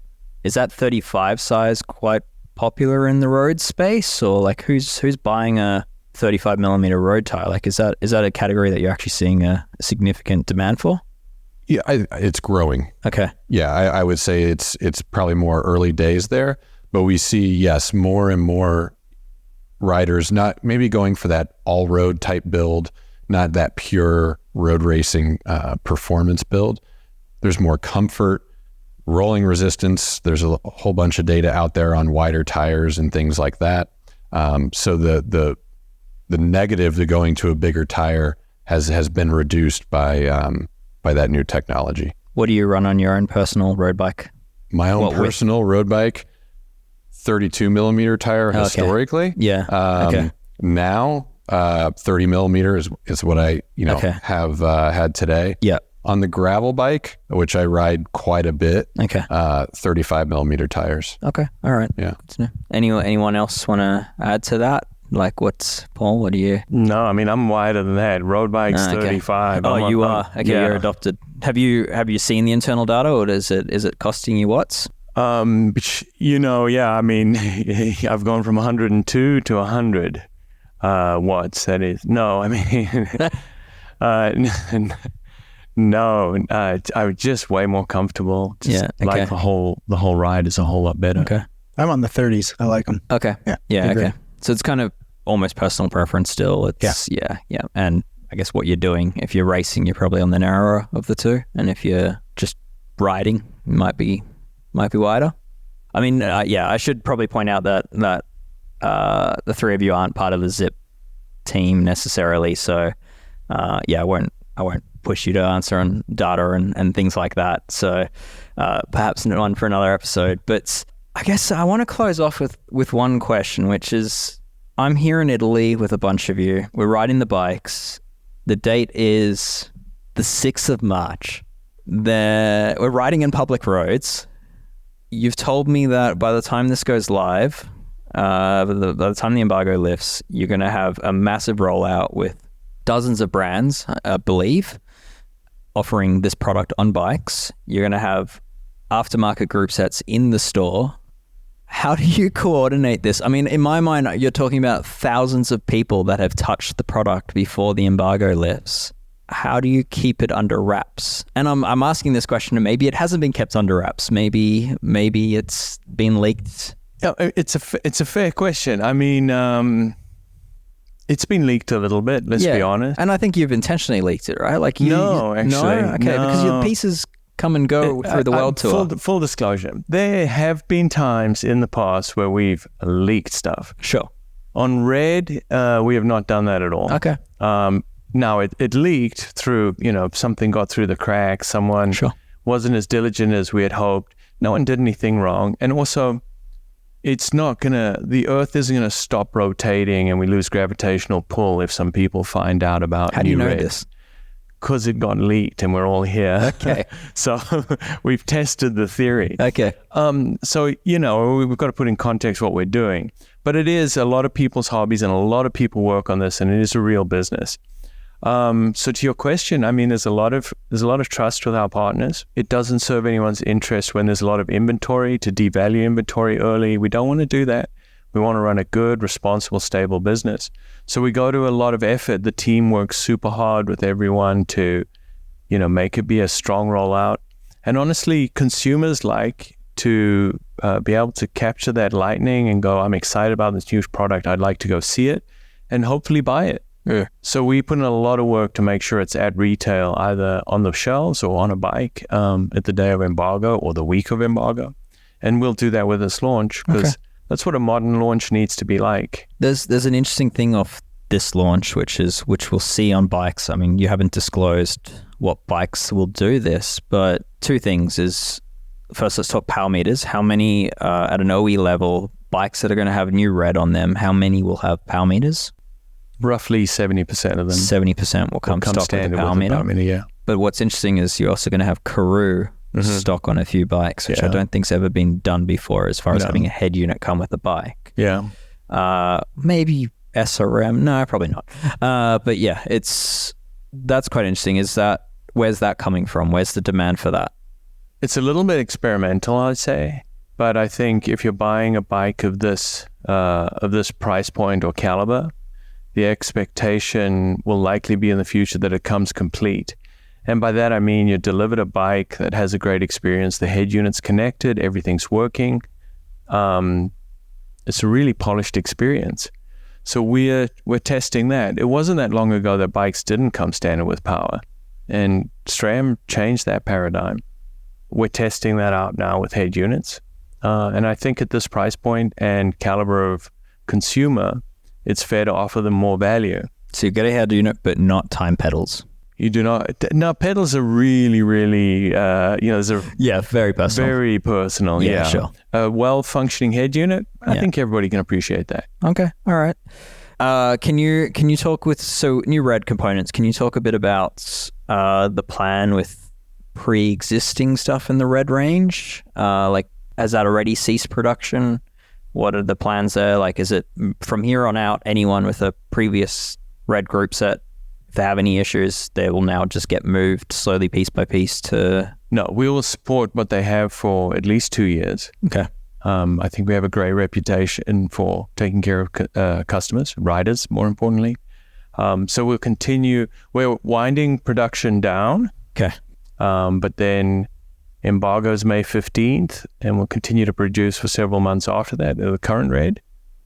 35 size quite popular in the road space, or who's buying a 35 millimeter road tire? Is that a category that you're actually seeing a significant demand for? Yeah, it's growing. Okay. Yeah, I would say it's probably more early days there, but we see, yes, more and more riders not maybe going for that all road type build, not that pure road racing performance build. There's more comfort, rolling resistance. There's a whole bunch of data out there on wider tires and things like that. So the negative to going to a bigger tire has been reduced by that new technology. What do you run on your own personal road bike? My own personal road bike, 32 millimeter tire historically. Yeah. Okay. Now, 30 millimeter is what I have had today. Yeah. On the gravel bike, which I ride quite a bit. Okay. 35 millimeter tires. Okay. All right. Yeah. Good to know. Anyone else want to add to that? Paul, what do you? No, I'm wider than that. Road bike's 35. Oh, you are? Okay, yeah. You're adopted. Have you seen the internal data, or is it costing you watts? Yeah, I've gone from 102 to 100 watts. That is, no, no, I was just way more comfortable. The whole ride is a whole lot better. Okay. I'm on the 30s. I like them. Okay. Yeah. Yeah. they're Okay. great. So it's kind of almost personal preference still. It's yeah. And I guess what you're doing, if you're racing, you're probably on the narrower of the two, and if you're just riding, it might be wider. I mean, I should probably point out that the three of you aren't part of the Zip team necessarily. So I won't push you to answer on data and things like that. So perhaps one for another episode. But I guess I want to close off with one question, which is, I'm here in Italy with a bunch of you. We're riding the bikes. The date is the 6th of March. We're riding in public roads. You've told me that by the time this goes live, by the time the embargo lifts, you're going to have a massive rollout with dozens of brands, I believe, offering this product on bikes. You're going to have aftermarket group sets in the store. How do you coordinate this? I mean, in my mind, you're talking about thousands of people that have touched the product before the embargo lifts. How do you keep it under wraps? And I'm asking this question, and maybe it hasn't been kept under wraps. Maybe it's been leaked. Yeah, it's a fair question. I mean, it's been leaked a little bit. Let's be honest. And I think you've intentionally leaked it, right? Like no, because your pieces come and go through the world tour. Full disclosure, there have been times in the past where we've leaked stuff. Sure. On Red, we have not done that at all. Okay. Now it leaked through, something got through the cracks. Someone wasn't as diligent as we had hoped. No one did anything wrong. And also, the Earth isn't going to stop rotating and we lose gravitational pull if some people find out about How do you know Red. this? Because it got leaked and we're all here. Okay. So we've tested the theory. Okay. So, we've got to put in context what we're doing. But it is a lot of people's hobbies and a lot of people work on this, and it is a real business. So to your question, I mean, there's a lot of trust with our partners. It doesn't serve anyone's interest when there's a lot of inventory to devalue inventory early. We don't want to do that. We want to run a good, responsible, stable business. So we go to a lot of effort. The team works super hard with everyone to, make it be a strong rollout. And honestly, consumers like to be able to capture that lightning and go, I'm excited about this new product. I'd like to go see it and hopefully buy it. Yeah. So we put in a lot of work to make sure it's at retail, either on the shelves or on a bike at the day of embargo or the week of embargo. And we'll do that with this launch because that's what a modern launch needs to be like. There's an interesting thing off this launch, which we'll see on bikes. I mean, you haven't disclosed what bikes will do this, but two things is, first, let's talk power meters. How many at an OE level bikes that are going to have new Red on them, how many will have power meters? Roughly 70% of them. 70% will come stock with a power meter. Yeah. But what's interesting is you're also going to have Karoo stock on a few bikes, which I don't think's ever been done before as far as having a head unit come with the bike. Yeah. Maybe SRAM. No, probably not. But yeah, that's quite interesting. Where's that coming from? Where's the demand for that? It's a little bit experimental, I'd say. But I think if you're buying a bike of this price point or caliber, the expectation will likely be in the future that it comes complete. And by that, I mean you're delivered a bike that has a great experience. The head unit's connected, everything's working. It's a really polished experience. So we're testing that. It wasn't that long ago that bikes didn't come standard with power. And SRAM changed that paradigm. We're testing that out now with head units. And I think at this price point and caliber of consumer, it's fair to offer them more value. So you get a head unit, but not time pedals. You do not. Now, pedals are really, really, very personal. Very personal, yeah. Sure. A well-functioning head unit, I think everybody can appreciate that. Okay, all right. Can you talk new Red components, can you talk a bit about the plan with pre-existing stuff in the Red range? Has that already ceased production? What are the plans there? Like, is it from here on out, anyone with a previous Red group set, if they have any issues, they will now just get moved slowly piece by piece to... No, we will support what they have for at least 2 years. Okay. I think we have a great reputation for taking care of customers, riders, more importantly. So we'll continue. We're winding production down. Okay. But then Embargo's May 15th, and we'll continue to produce for several months after that, the current Red.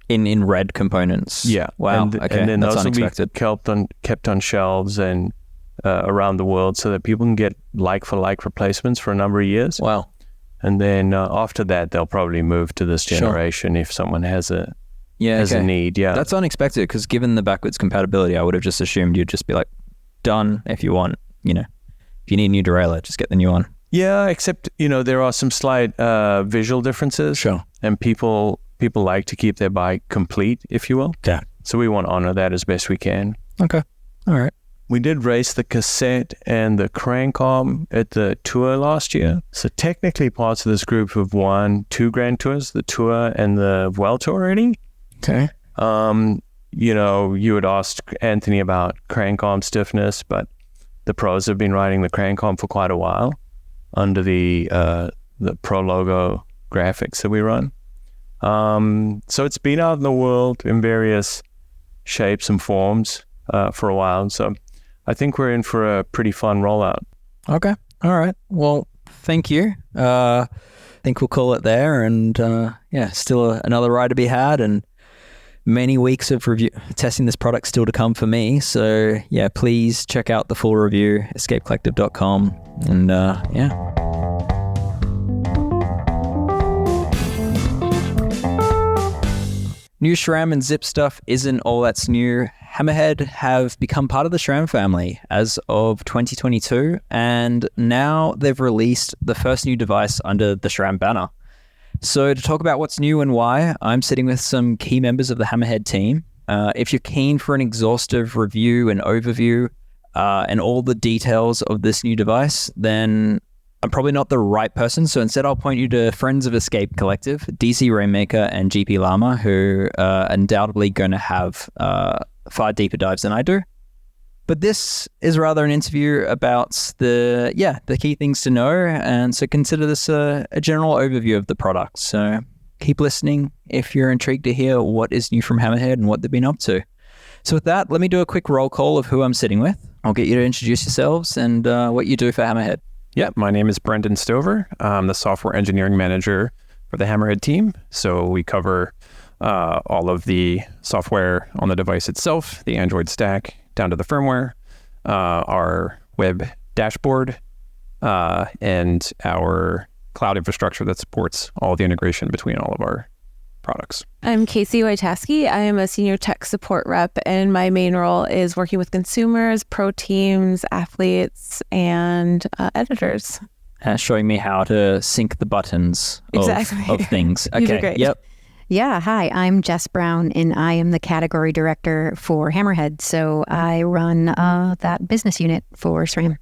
In red components. Yeah. Wow. And Okay. then That's those unexpected. will be kept on shelves and around the world so that people can get like-for-like replacements for a number of years. Wow. And then after that, they'll probably move to this generation if someone has a need. Yeah. That's unexpected because given the backwards compatibility, I would have just assumed you'd just be like, done if you want, if you need a new derailleur, just get the new one. Yeah, except, there are some slight visual differences. Sure. And people like to keep their bike complete, if you will. Yeah. So we want to honor that as best we can. Okay. All right. We did race the cassette and the crank arm at the tour last year. So technically parts of this group have won 2 Grand Tours, the Tour and the Vuelta already. Okay. You had asked Anthony about crank arm stiffness, but the pros have been riding the crank arm for quite a while under the Pro logo graphics that we run. So it's been out in the world in various shapes and forms for a while. So I think we're in for a pretty fun rollout. Okay. All right. Well, thank you. I think we'll call it there. And still another ride to be had and many weeks of review testing this product still to come for me. So yeah, please check out the full review, escapecollective.com. And New SRAM and Zip stuff isn't all that's new. Hammerhead have become part of the SRAM family as of 2022, and now they've released the first new device under the SRAM banner. So to talk about what's new and why, I'm sitting with some key members of the Hammerhead team. If you're keen for an exhaustive review and overview and all the details of this new device, then I'm probably not the right person, so instead I'll point you to friends of Escape Collective, DC Rainmaker and GP Llama, who are undoubtedly going to have far deeper dives than I do. But this is rather an interview about the key things to know, and so consider this a general overview of the product. So keep listening if you're intrigued to hear what is new from Hammerhead and what they've been up to. So with that, let me do a quick roll call of who I'm sitting with. I'll get you to introduce yourselves and what you do for Hammerhead. Yeah, my name is Brendan Stover. I'm the software engineering manager for the Hammerhead team. So we cover all of the software on the device itself, the Android stack, down to the firmware, our web dashboard, and our cloud infrastructure that supports all the integration between all of our products. I'm Casey Wojtaski. I am a senior tech support rep, and my main role is working with consumers, pro teams, athletes, and editors. Showing me how to sync the buttons of things. You do Okay, great. yep. Yeah, hi, I'm Jess Brown, and I am the category director for Hammerhead. So I run that business unit for SRAM.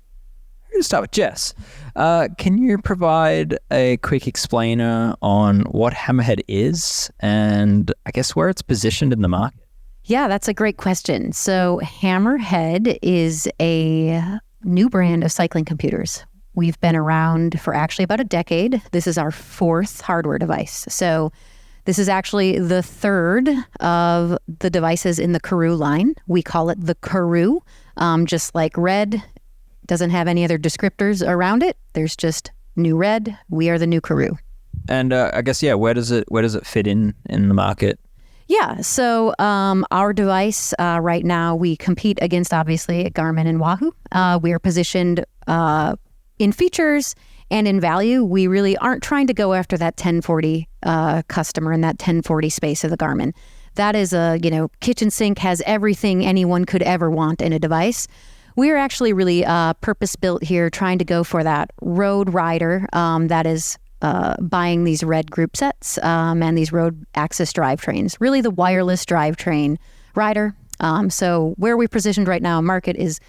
We're going to start with Jess. Can you provide a quick explainer on what Hammerhead is and I guess where it's positioned in the market? Yeah, that's a great question. So Hammerhead is a new brand of cycling computers. We've been around for actually about a decade. This is our 4th hardware device. So this is actually the 3rd of the devices in the Karoo line. We call it the Karoo, just like Red doesn't have any other descriptors around it. There's just new Red. We are the new Karoo. And I guess, where does it fit in the market? Yeah, so our device right now, we compete against, obviously, Garmin and Wahoo. We are positioned in features and in value. We really aren't trying to go after that 1040 customer in that 1040 space of the Garmin. That is a, kitchen sink, has everything anyone could ever want in a device. We're actually really purpose-built here, trying to go for that road rider that is buying these Red group sets and these Red AXS drivetrains, really the wireless drivetrain rider. So where we're positioned right now, market is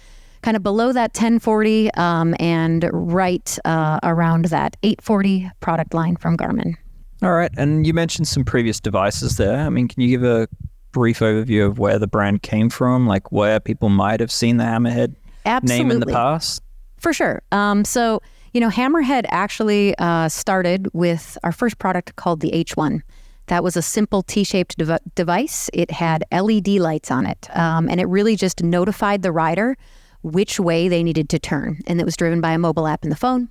kind of below that 1040 and right around that 840 product line from Garmin. All right. And you mentioned some previous devices there. I mean, can you give a brief overview of where the brand came from, like where people might have seen the Hammerhead name in the past? For sure. So, Hammerhead actually started with our first product called the H1. That was a simple T-shaped device. It had LED lights on it, and it really just notified the rider which way they needed to turn. And it was driven by a mobile app in the phone.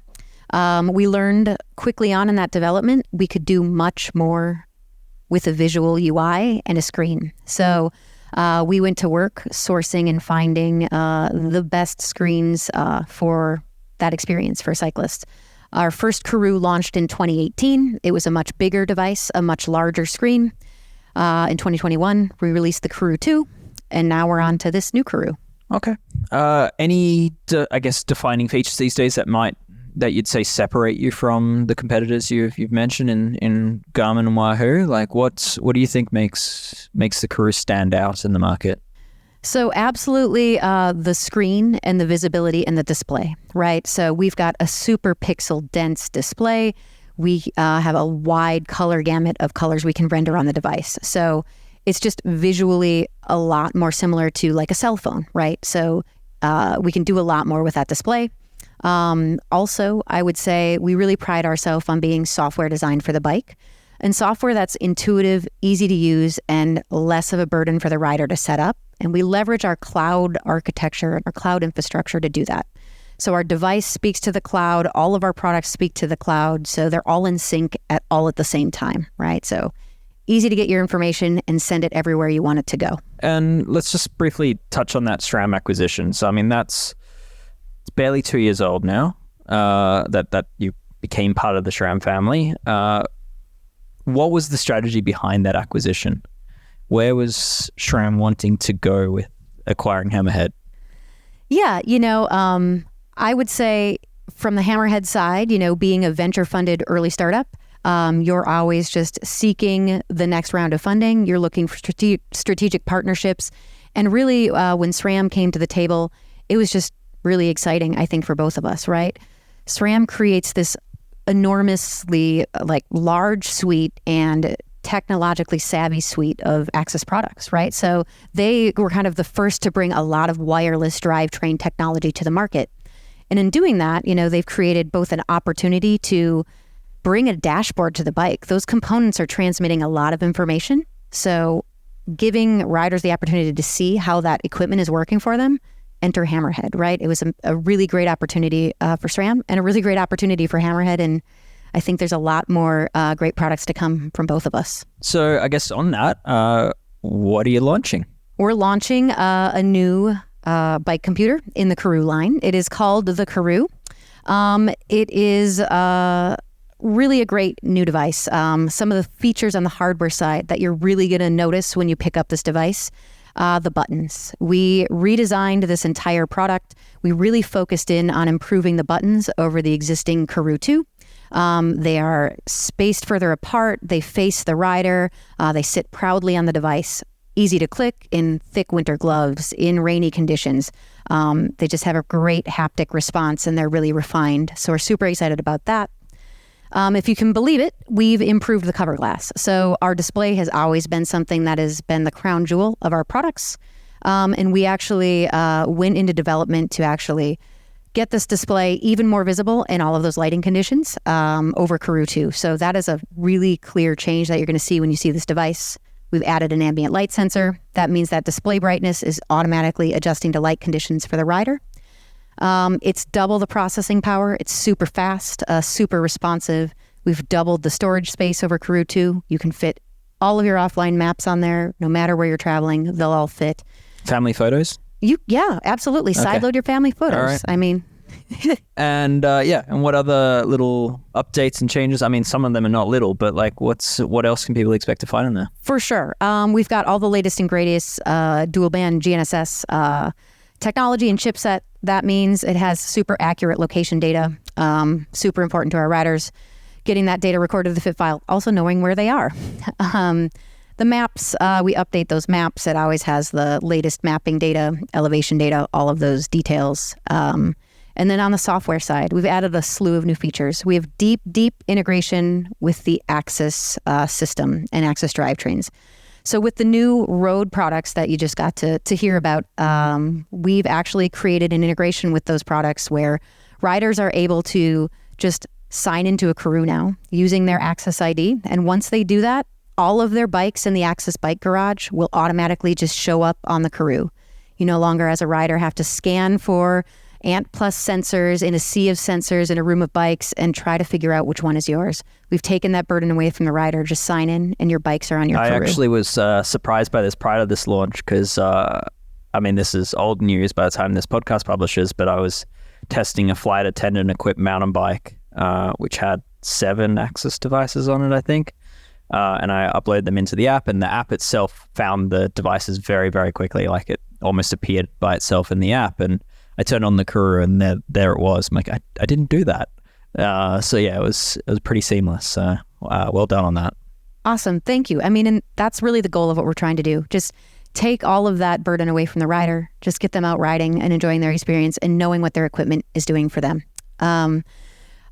We learned quickly on in that development, we could do much more with a visual UI and a screen. So we went to work sourcing and finding the best screens for that experience for cyclists. Our first Karoo launched in 2018. It was a much bigger device, a much larger screen. In 2021, we released the Karoo 2, and now we're on to this new Karoo. Okay. Any, defining features these days that you'd say separate you from the competitors you've mentioned in Garmin and Wahoo? Like, what do you think makes the Karoo stand out in the market? So absolutely the screen and the visibility and the display, right? So we've got a super pixel dense display. We have a wide color gamut of colors we can render on the device. So it's just visually a lot more similar to like a cell phone, right? So we can do a lot more with that display. Also, I would say we really pride ourselves on being software designed for the bike, and software that's intuitive, easy to use, and less of a burden for the rider to set up. And we leverage our cloud architecture and our cloud infrastructure to do that. So our device speaks to the cloud, all of our products speak to the cloud, so they're all in sync at the same time, right? So easy to get your information and send it everywhere you want it to go. And let's just briefly touch on that SRAM acquisition. So, I mean, it's barely 2 years old now, that you became part of the SRAM family. What was the strategy behind that acquisition? Where was SRAM wanting to go with acquiring Hammerhead? Yeah, I would say from the Hammerhead side, being a venture-funded early startup, you're always just seeking the next round of funding. You're looking for strategic partnerships. And really, when SRAM came to the table, it was just really exciting, I think, for both of us, right? SRAM creates this enormously large suite and technologically savvy suite of AXS products, right? So they were kind of the first to bring a lot of wireless drivetrain technology to the market. And in doing that, they've created both an opportunity to bring a dashboard to the bike. Those components are transmitting a lot of information. So giving riders the opportunity to see how that equipment is working for them, enter Hammerhead, right? It was a really great opportunity for SRAM and a really great opportunity for Hammerhead. And I think there's a lot more great products to come from both of us. So I guess on that, what are you launching? We're launching a new bike computer in the Karoo line. It is called the Karoo. It is really a great new device. Some of the features on the hardware side that you're really going to notice when you pick up this device, the buttons. We redesigned this entire product. We really focused in on improving the buttons over the existing Karoo 2. They are spaced further apart. They face the rider. They sit proudly on the device. Easy to click in thick winter gloves, in rainy conditions. They just have a great haptic response and they're really refined. So we're super excited about that. If you can believe it, we've improved the cover glass. So our display has always been something that has been the crown jewel of our products. And we actually went into development to actually get this display even more visible in all of those lighting conditions over Karoo 2. So that is a really clear change that you're going to see when you see this device. We've added an ambient light sensor. That means that display brightness is automatically adjusting to light conditions for the rider. It's double the processing power. It's super fast, super responsive. We've doubled the storage space over Karoo 2. You can fit all of your offline maps on there, no matter where you're traveling. They'll all fit. Family photos? Yeah, absolutely. Okay. Sideload your family photos. All right. I mean... And and what other little updates and changes? I mean, some of them are not little, but what else can people expect to find in there? For sure. We've got all the latest and greatest dual band GNSS technology and chipset. That means it has super accurate location data, super important to our riders. Getting that data recorded to the fit file, also knowing where they are. The maps, we update those maps. It always has the latest mapping data, elevation data, all of those details. And then on the software side, we've added a slew of new features. We have deep integration with the AXS system and AXS drivetrains. So with the new road products that you just got to hear about, we've actually created an integration with those products where riders are able to just sign into a Karoo now using their AXS ID. And once they do that, all of their bikes in the AXS Bike Garage will automatically just show up on the Karoo. You no longer, as a rider, have to scan for Ant Plus sensors in a sea of sensors in a room of bikes and try to figure out which one is yours. We've taken that burden away from the rider. Just sign in and your bikes are on your Karoo. I actually was surprised by this prior to this launch because, this is old news by the time this podcast publishes, but I was testing a flight attendant equipped mountain bike, which had 7 AXS devices on it, I think. And I uploaded them into the app, and the app itself found the devices very, very quickly. Like it almost appeared by itself in the app. And I turned on the Karoo, and there it was. I'm like, I didn't do that. So yeah, it was pretty seamless. So well done on that. Awesome. Thank you. And that's really the goal of what we're trying to do. Just take all of that burden away from the rider. Just get them out riding and enjoying their experience and knowing what their equipment is doing for them.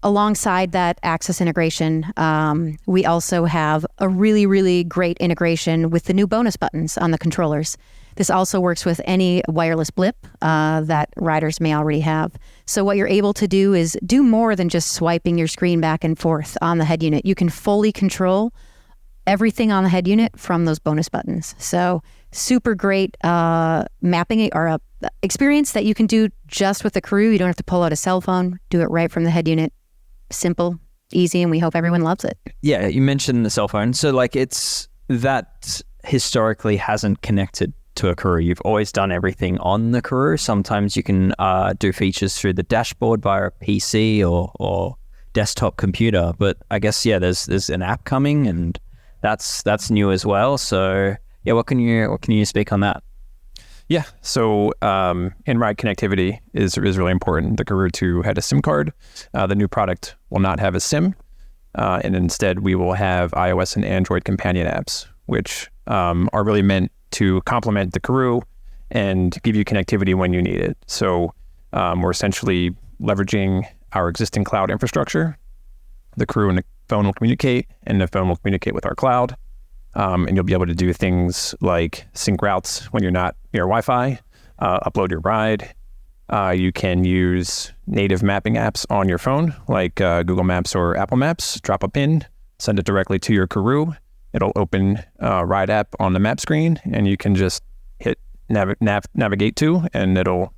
Alongside that AXS integration, we also have a really, really great integration with the new bonus buttons on the controllers. This also works with any wireless blip that riders may already have. So what you're able to do is do more than just swiping your screen back and forth on the head unit. You can fully control everything on the head unit from those bonus buttons. So super great mapping or experience that you can do just with the Karoo. You don't have to pull out a cell phone, do it right from the head unit. Simple, easy, and we hope everyone loves it. Yeah, you mentioned the cell phone. So it's that historically hasn't connected to a Karoo. You've always done everything on the Karoo. Sometimes you can do features through the dashboard via a PC or desktop computer. But I guess, yeah, there's an app coming, and that's new as well. So yeah, what can you speak on that? Yeah, so in-ride connectivity is really important. The Karoo 2 had a SIM card. The new product will not have a SIM, and instead we will have iOS and Android companion apps, which are really meant to complement the Karoo and give you connectivity when you need it. So we're essentially leveraging our existing cloud infrastructure. The Karoo and the phone will communicate, and the phone will communicate with our cloud. And you'll be able to do things like sync routes when you're not near Wi-Fi, upload your ride. You can use native mapping apps on your phone, like Google Maps or Apple Maps. Drop a pin, send it directly to your Karoo. It'll open Ride app on the map screen, and you can just hit navigate to, and it'll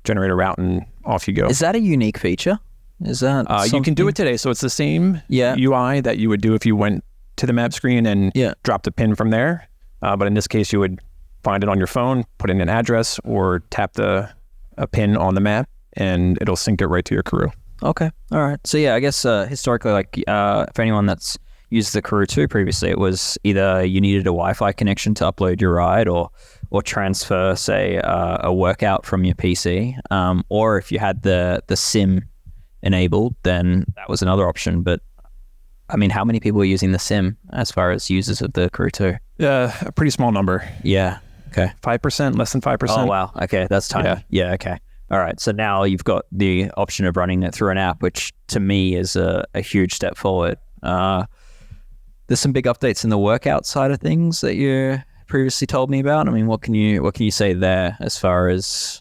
generate a route, and off you go. Is that a unique feature? Is that you can do it today, so it's the same UI that you would do if you went to the map screen and dropped a pin from there. But in this case, you would find it on your phone, put in an address, or tap a pin on the map, and it'll sync it right to your Karoo. Okay. All right. So yeah, I guess historically, for anyone that's used the Karoo 2 previously, it was either you needed a Wi-Fi connection to upload your ride or transfer, say, a workout from your PC, or if you had the SIM enabled, then that was another option. But how many people are using the SIM as far as users of the Karoo 2? A pretty small number. Yeah. Okay. 5%, less than 5%. Oh, wow. Okay. That's tiny. Yeah. Okay. All right. So now you've got the option of running it through an app, which to me is a huge step forward. There's some big updates in the workout side of things that you previously told me about. What can you say there as far as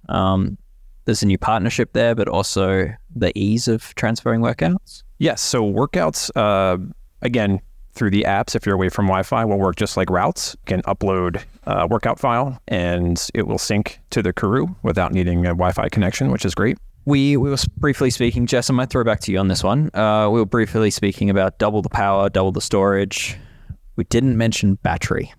there's a new partnership there, but also the ease of transferring workouts? Yes. So workouts, again, through the apps, if you're away from Wi-Fi, will work just like routes. You can upload a workout file, and it will sync to the Karoo without needing a Wi-Fi connection, which is great. We were briefly speaking, Jess, I might throw back to you on this one. We were briefly speaking about double the power, double the storage. We didn't mention battery.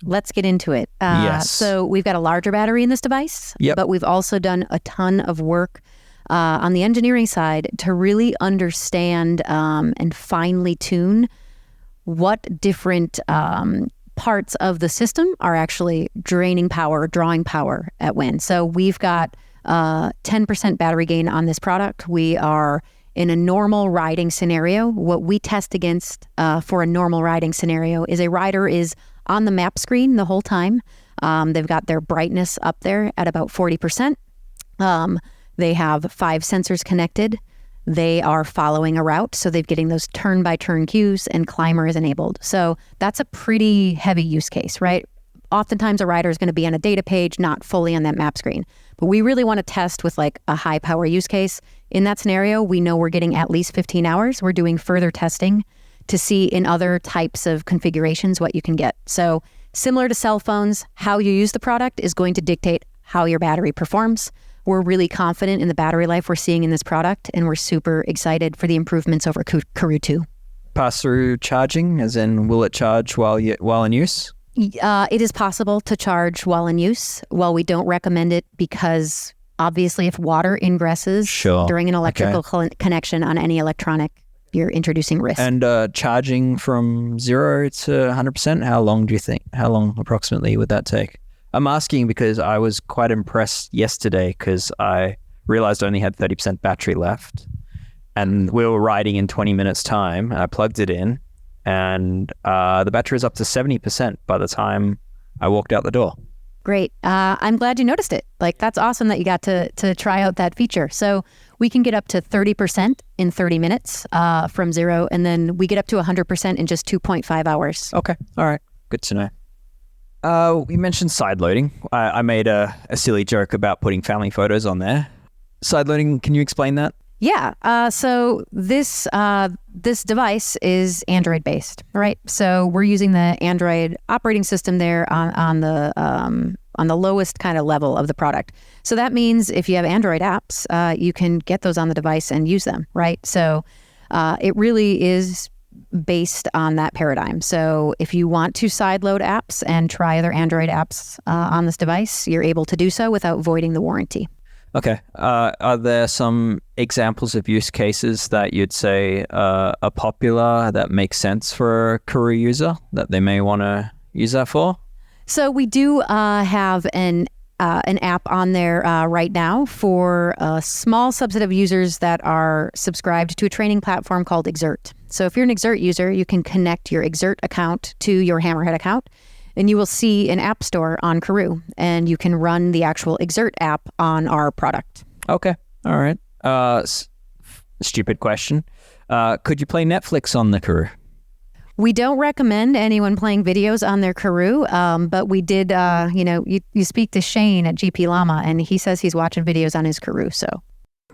Let's get into it. Yes. So we've got a larger battery in this device, but we've also done a ton of work on the engineering side to really understand and finely tune what different parts of the system are actually draining power, drawing power at when. So we've got 10% battery gain on this product. We are in a normal riding scenario. What we test against for a normal riding scenario is a rider is on the map screen the whole time. They've got their brightness up there at about 40%. They have 5 sensors connected. They are following a route, so they're getting those turn-by-turn cues, and climber is enabled. So that's a pretty heavy use case, right? Oftentimes a rider is going to be on a data page, not fully on that map screen. But we really want to test with like a high power use case. In that scenario, we know we're getting at least 15 hours. We're doing further testing to see in other types of configurations what you can get. So similar to cell phones, how you use the product is going to dictate how your battery performs. we're really confident in the battery life we're seeing in this product, and we're super excited for the improvements over Karoo 2. Pass-through charging, as in will it charge while in use? It is possible to charge while in use. While we don't recommend it because obviously if water ingresses during an electrical connection on any electronic, you're introducing risk. And charging from 0 to 100%, how long approximately would that take? I'm asking because I was quite impressed yesterday because I realized I only had 30% battery left. And we were riding in 20 minutes time. I plugged it in and the battery was up to 70% by the time I walked out the door. Great. I'm glad you noticed it. Like, that's awesome that you got to try out that feature. So we can get up to 30% in 30 minutes from 0, and then we get up to 100% in just 2.5 hours. Okay. All right. Good to know. We mentioned side loading. I made a silly joke about putting family photos on there. Side loading, can you explain that? Yeah. So this device is Android based, right? So we're using the Android operating system there on the lowest kind of level of the product. So that means if you have Android apps, you can get those on the device and use them, right? So it really is based on that paradigm. So if you want to sideload apps and try other Android apps on this device, you're able to do so without voiding the warranty. Okay. Are there some examples of use cases that you'd say are popular that make sense for a Karoo user that they may want to use that for? So we do have an app on there right now for a small subset of users that are subscribed to a training platform called Exert. So if you're an Exert user, you can connect your Exert account to your Hammerhead account, and you will see an app store on Karoo, and you can run the actual Exert app on our product. Okay. All right. Stupid question. Could you play Netflix on the Karoo? We don't recommend anyone playing videos on their Karoo, but we did, you speak to Shane at GP Llama, and he says he's watching videos on his Karoo, so.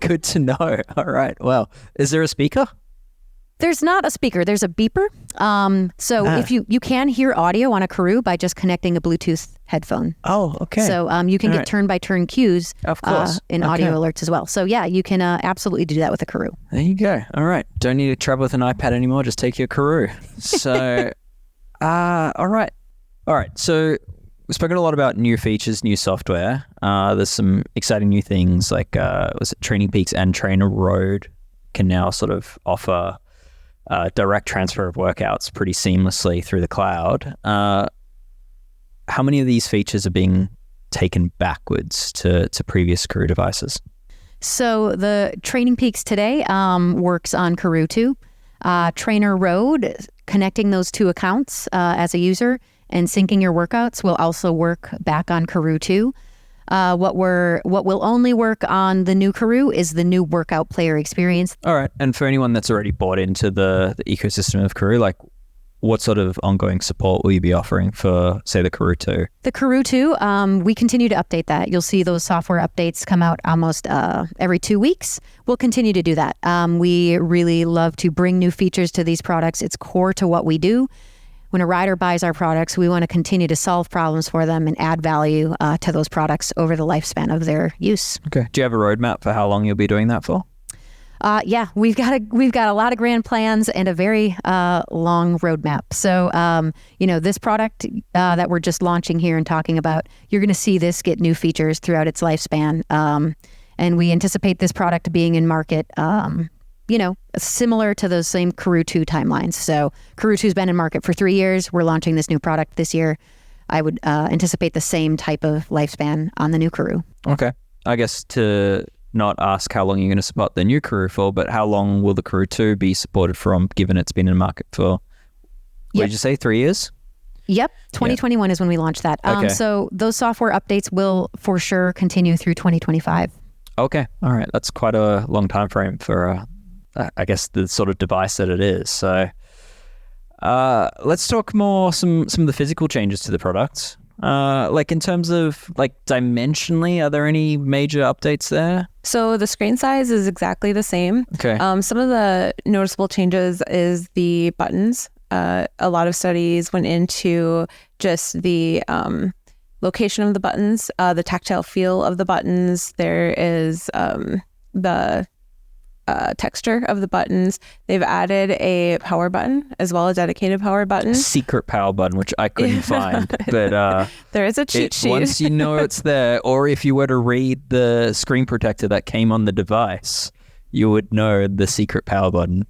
Good to know. All right. Well, is there a speaker? There's not a speaker. There's a beeper. If you can hear audio on a Karoo by just connecting a Bluetooth headphone. Oh, okay. So you can get turn-by-turn cues of course. In audio alerts as well. So yeah, you can absolutely do that with a Karoo. There you go. All right. Don't need to travel with an iPad anymore. Just take your Karoo. So, all right. All right. So we've spoken a lot about new features, new software. There's some exciting new things like Training Peaks and Trainer Road can now sort of offer direct transfer of workouts pretty seamlessly through the cloud. How many of these features are being taken backwards to previous Karoo devices? So the Training Peaks today works on Karoo 2. Trainer Road, connecting those two accounts as a user and syncing your workouts will also work back on Karoo 2. What will only work on the new Karoo is the new workout player experience. All right. And for anyone that's already bought into the ecosystem of Karoo, like what sort of ongoing support will you be offering for, say, the Karoo 2? The Karoo 2, we continue to update that. You'll see those software updates come out almost every 2 weeks. We'll continue to do that. We really love to bring new features to these products. It's core to what we do. When a rider buys our products, we want to continue to solve problems for them and add value to those products over the lifespan of their use. Okay. Do you have a roadmap for how long you'll be doing that for? Yeah, we've got a lot of grand plans and a very long roadmap. So, this product that we're just launching here and talking about, you're going to see this get new features throughout its lifespan. And we anticipate this product being in market similar to those same Karoo 2 timelines. So Karoo 2's been in market for 3 years. We're launching this new product this year. I would anticipate the same type of lifespan on the new Karoo. Okay. I guess to not ask how long you're going to support the new Karoo for, but how long will the Karoo 2 be supported from, given it's been in market for, what did you say, 3 years? Yep. 2021 is when we launched that. Okay. So those software updates will for sure continue through 2025. Okay. All right. That's quite a long time frame for I guess the sort of device that it is. So let's talk more some of the physical changes to the product. Like in terms of like dimensionally, are there any major updates there? So the screen size is exactly the same. Okay. Some of the noticeable changes is the buttons. A lot of studies went into just the location of the buttons, the tactile feel of the buttons. There is the texture of the buttons. They've added a power button as well, a dedicated power button. Secret power button, which I couldn't find. But there is a cheat sheet. Once you know it's there, or if you were to read the screen protector that came on the device, you would know the secret power button.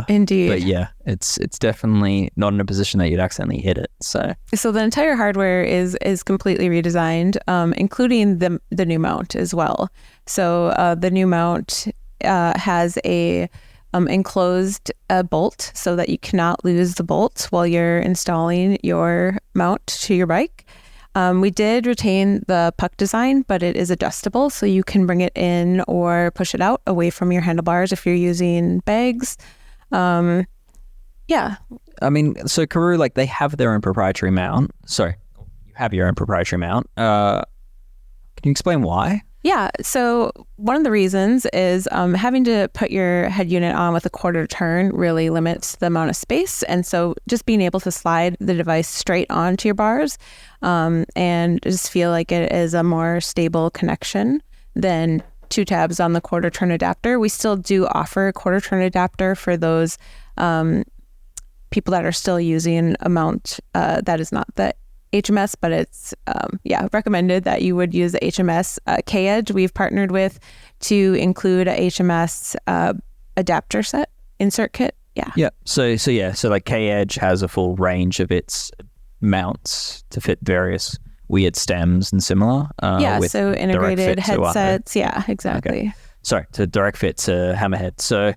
Indeed. But yeah, it's definitely not in a position that you'd accidentally hit it. So the entire hardware is completely redesigned, including the new mount as well. So the new mount has a enclosed bolt so that you cannot lose the bolt while you're installing your mount to your bike. We did retain the puck design, but it is adjustable, so you can bring it in or push it out away from your handlebars if you're using bags. Yeah. I mean, so Karoo, like, they have their own proprietary mount. Sorry, you have your own proprietary mount. Can you explain why? Yeah. So one of the reasons is having to put your head unit on with a quarter turn really limits the amount of space. And so just being able to slide the device straight onto your bars and just feel like it is a more stable connection than 2 tabs on the quarter turn adapter. We still do offer a quarter turn adapter for those people that are still using a mount that is not the HMS, but it's recommended that you would use the HMS K-Edge we've partnered with to include a HMS adapter set insert kit. Yeah. So like K-Edge has a full range of its mounts to fit various weird stems and similar. So integrated headsets. Yeah, exactly. Okay. Sorry, to direct fit to Hammerhead. So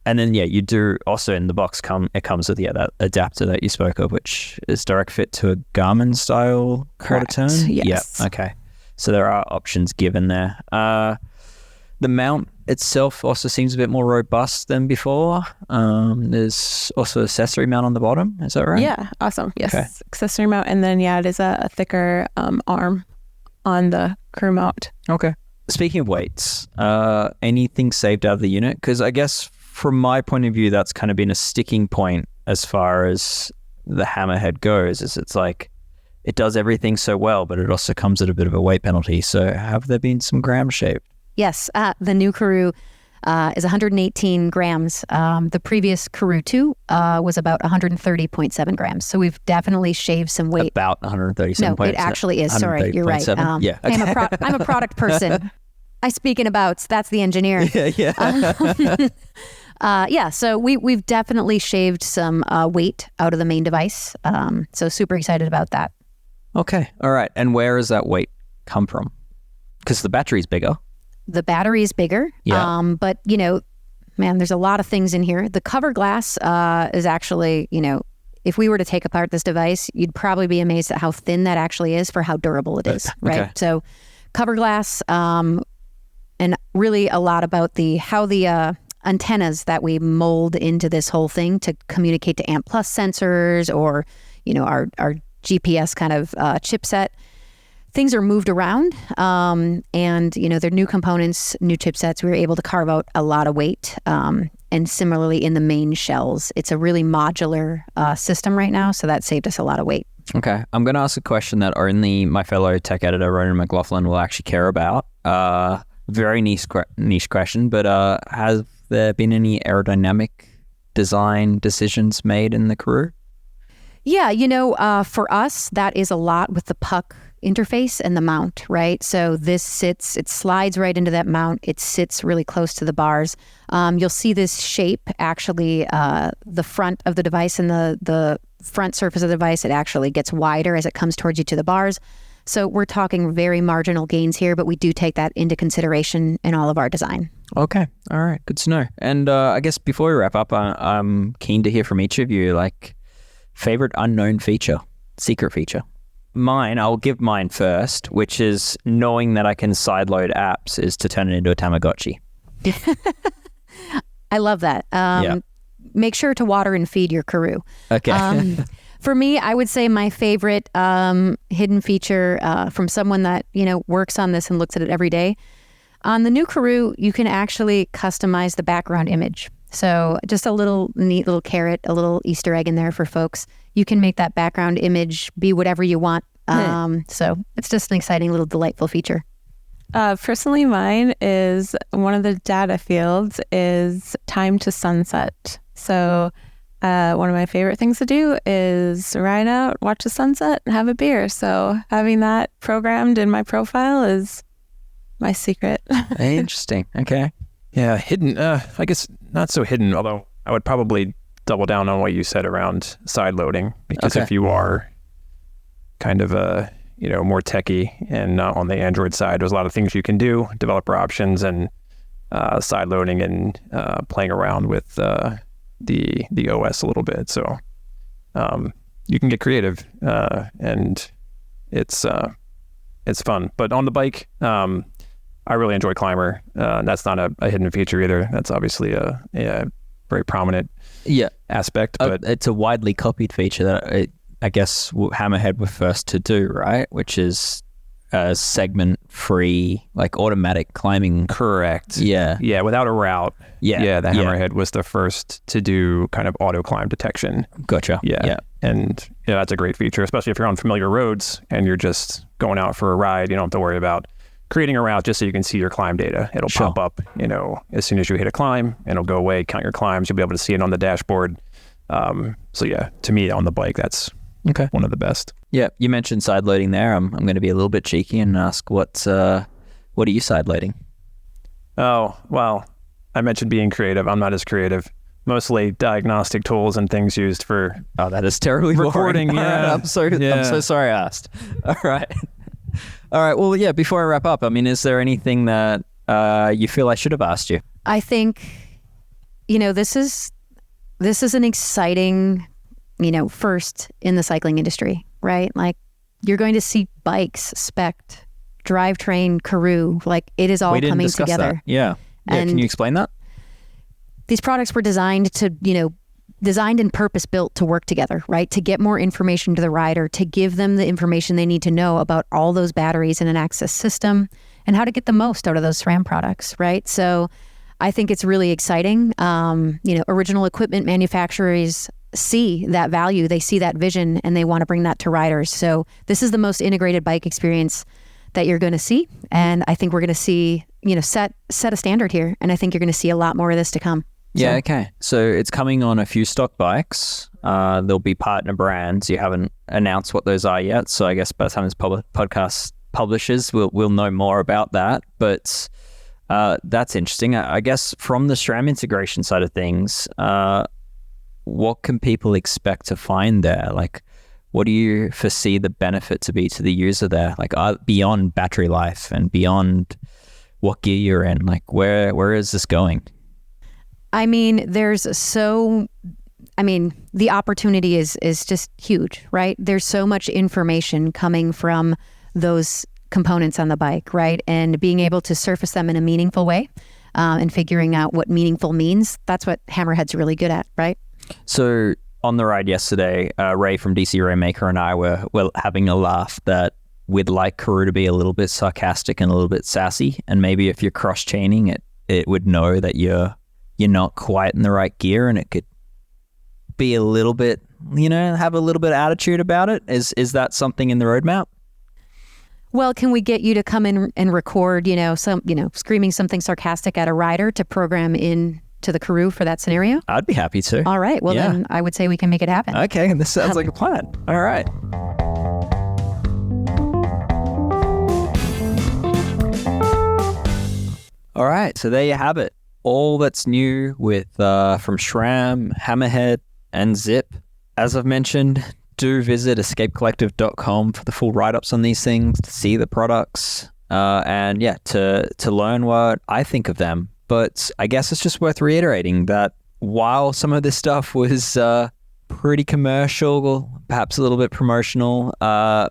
and then, you do also in the box it comes with that adapter that you spoke of, which is direct fit to a Garmin style quarter turn. Yes. Yeah. Okay. So there are options given there. The mount itself also seems a bit more robust than before. There's also accessory mount on the bottom. Is that right? Yeah. Awesome. Yes. Okay. Accessory mount. And then, it is a thicker arm on the Karoo mount. Okay. Speaking of weights, anything saved out of the unit? Because I guess from my point of view, that's kind of been a sticking point as far as the Hammerhead goes, is it's like it does everything so well, but it also comes at a bit of a weight penalty. So have there been some grams shaved? Yes, the new Karoo is 118 grams. The previous Karoo 2 was about 130.7 grams. So we've definitely shaved some weight. About 137. No, it actually is. Sorry, you're right. Yeah. Okay. I'm a product person. I speak in abouts. That's the engineer. Yeah. So we've definitely shaved some weight out of the main device. So super excited about that. Okay. All right. And where does that weight come from? Because the battery's bigger. The battery is bigger. Yeah. But, man, there's a lot of things in here. The cover glass is actually, if we were to take apart this device, you'd probably be amazed at how thin that actually is for how durable it is, right? Okay. So cover glass and really a lot about how the antennas that we mold into this whole thing to communicate to ANT+ sensors or, our GPS kind of chipset. Things are moved around and, they're new components, new chipsets. We were able to carve out a lot of weight. And similarly in the main shells, it's a really modular system right now. So that saved us a lot of weight. Okay. I'm going to ask a question that only my fellow tech editor, Ronan McLaughlin, will actually care about. Very niche question, but have there been any aerodynamic design decisions made in the Karoo? Yeah, for us, that is a lot with the puck interface and the mount, right? So it slides right into that mount. It sits really close to the bars. You'll see this shape, actually, the front of the device and the front surface of the device, it actually gets wider as it comes towards you to the bars. So we're talking very marginal gains here, but we do take that into consideration in all of our design. Okay. All right. Good to know. And I guess before we wrap up, I'm keen to hear from each of you, favorite unknown feature, secret feature. I'll give mine first, which is knowing that I can sideload apps is to turn it into a Tamagotchi. I love that. Make sure to water and feed your Karoo. Okay. For me, I would say my favorite hidden feature from someone that, works on this and looks at it every day. On the new Karoo, you can actually customize the background image. So just a little neat little carrot, a little Easter egg in there for folks. You can make that background image be whatever you want So it's just an exciting little delightful feature. Personally, mine is one of the data fields is time to sunset. So one of my favorite things to do is ride out, watch the sunset, and have a beer. So having that programmed in my profile is my secret. Interesting. Okay. Yeah, hidden. I guess not so hidden, although I would probably double down on what you said around side loading, because Okay. if you are kind of more techie and not on the Android side, there's a lot of things you can do, developer options and side loading and playing around with the OS a little bit. So you can get creative and it's fun. But on the bike, I really enjoy Climber. That's not a hidden feature either. That's obviously a very prominent aspect. But It's a widely copied feature that I guess Hammerhead were first to do, right? Which is segment-free, like automatic climbing. correct. Yeah. Yeah, without a route. Yeah. The Hammerhead was the first to do kind of auto climb detection. Gotcha. Yeah. And that's a great feature, especially if you're on familiar roads and you're just going out for a ride. You don't have to worry about creating a route just so you can see your climb data. It'll Sure. pop up, as soon as you hit a climb, and it'll go away, count your climbs. You'll be able to see it on the dashboard. So yeah, to me on the bike, that's Okay. one of the best. Yeah. You mentioned side loading there. I'm going to be a little bit cheeky and ask what are you side loading? Oh, well, I mentioned being creative. I'm not as creative. Mostly diagnostic tools and things used for Oh, that is terribly recording. boring. Yeah. I'm so sorry I asked. All right. Well, yeah, before I wrap up, I mean, is there anything that you feel I should have asked you? I think, this is an exciting, first in the cycling industry, right? Like you're going to see bikes, spec'd, drivetrain, Karoo, like it is all We didn't coming discuss together. that. Yeah. And can you explain that? These products were designed and purpose-built to work together, right? To get more information to the rider, to give them the information they need to know about all those batteries in an AXS system and how to get the most out of those SRAM products, right? So I think it's really exciting. Original equipment manufacturers see that value, they see that vision, and they want to bring that to riders. So this is the most integrated bike experience that you're going to see. And I think we're going to see, set a standard here. And I think you're going to see a lot more of this to come. Yeah, okay. So it's coming on a few stock bikes. There'll be partner brands. You haven't announced what those are yet. So I guess by the time this podcast publishes, we'll know more about that. But that's interesting. I guess from the SRAM integration side of things, what can people expect to find there? Like, what do you foresee the benefit to be to the user there? Like beyond battery life and beyond what gear you're in, like where is this going? I mean, the opportunity is just huge, right? There's so much information coming from those components on the bike, right? And being able to surface them in a meaningful way and figuring out what meaningful means, that's what Hammerhead's really good at, right? So on the ride yesterday, Ray from DC Rainmaker and I were having a laugh that we'd like Karoo to be a little bit sarcastic and a little bit sassy. And maybe if you're cross-chaining it would know that you're not quite in the right gear, and it could be a little bit, have a little bit of attitude about it. Is that something in the roadmap? Well, can we get you to come in and record, screaming something sarcastic at a rider to program in to the Karoo for that scenario? I'd be happy to. All right. Well, Yeah. then I would say we can make it happen. Okay, this sounds like a plan. All right. All right, so there you have it. All that's new with from SRAM, Hammerhead, and Zip. As I've mentioned, do visit escapecollective.com for the full write-ups on these things, to see the products, and to learn what I think of them. But I guess it's just worth reiterating that while some of this stuff was pretty commercial, perhaps a little bit promotional, I'd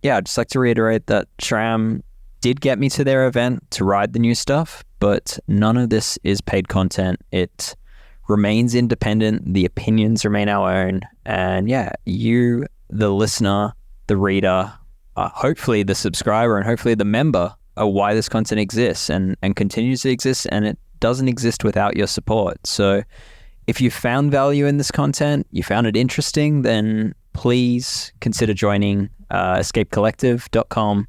just like to reiterate that SRAM did get me to their event to ride the new stuff, but none of this is paid content. It remains independent. The opinions remain our own. And you, the listener, the reader, hopefully the subscriber, and hopefully the member are why this content exists and continues to exist, and it doesn't exist without your support. So if you found value in this content, you found it interesting, then please consider joining escapecollective.com,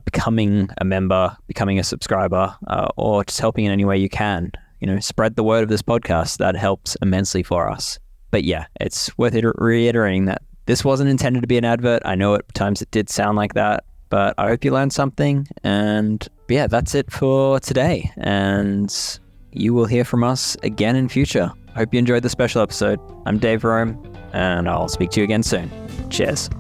becoming a member, becoming a subscriber, or just helping in any way you can. Spread the word of this podcast. That helps immensely for us. But yeah, it's worth reiterating that this wasn't intended to be an advert. I know at times it did sound like that, but I hope you learned something. And yeah, that's it for today. And you will hear from us again in future. I hope you enjoyed the special episode. I'm Dave Rome, and I'll speak to you again soon. Cheers.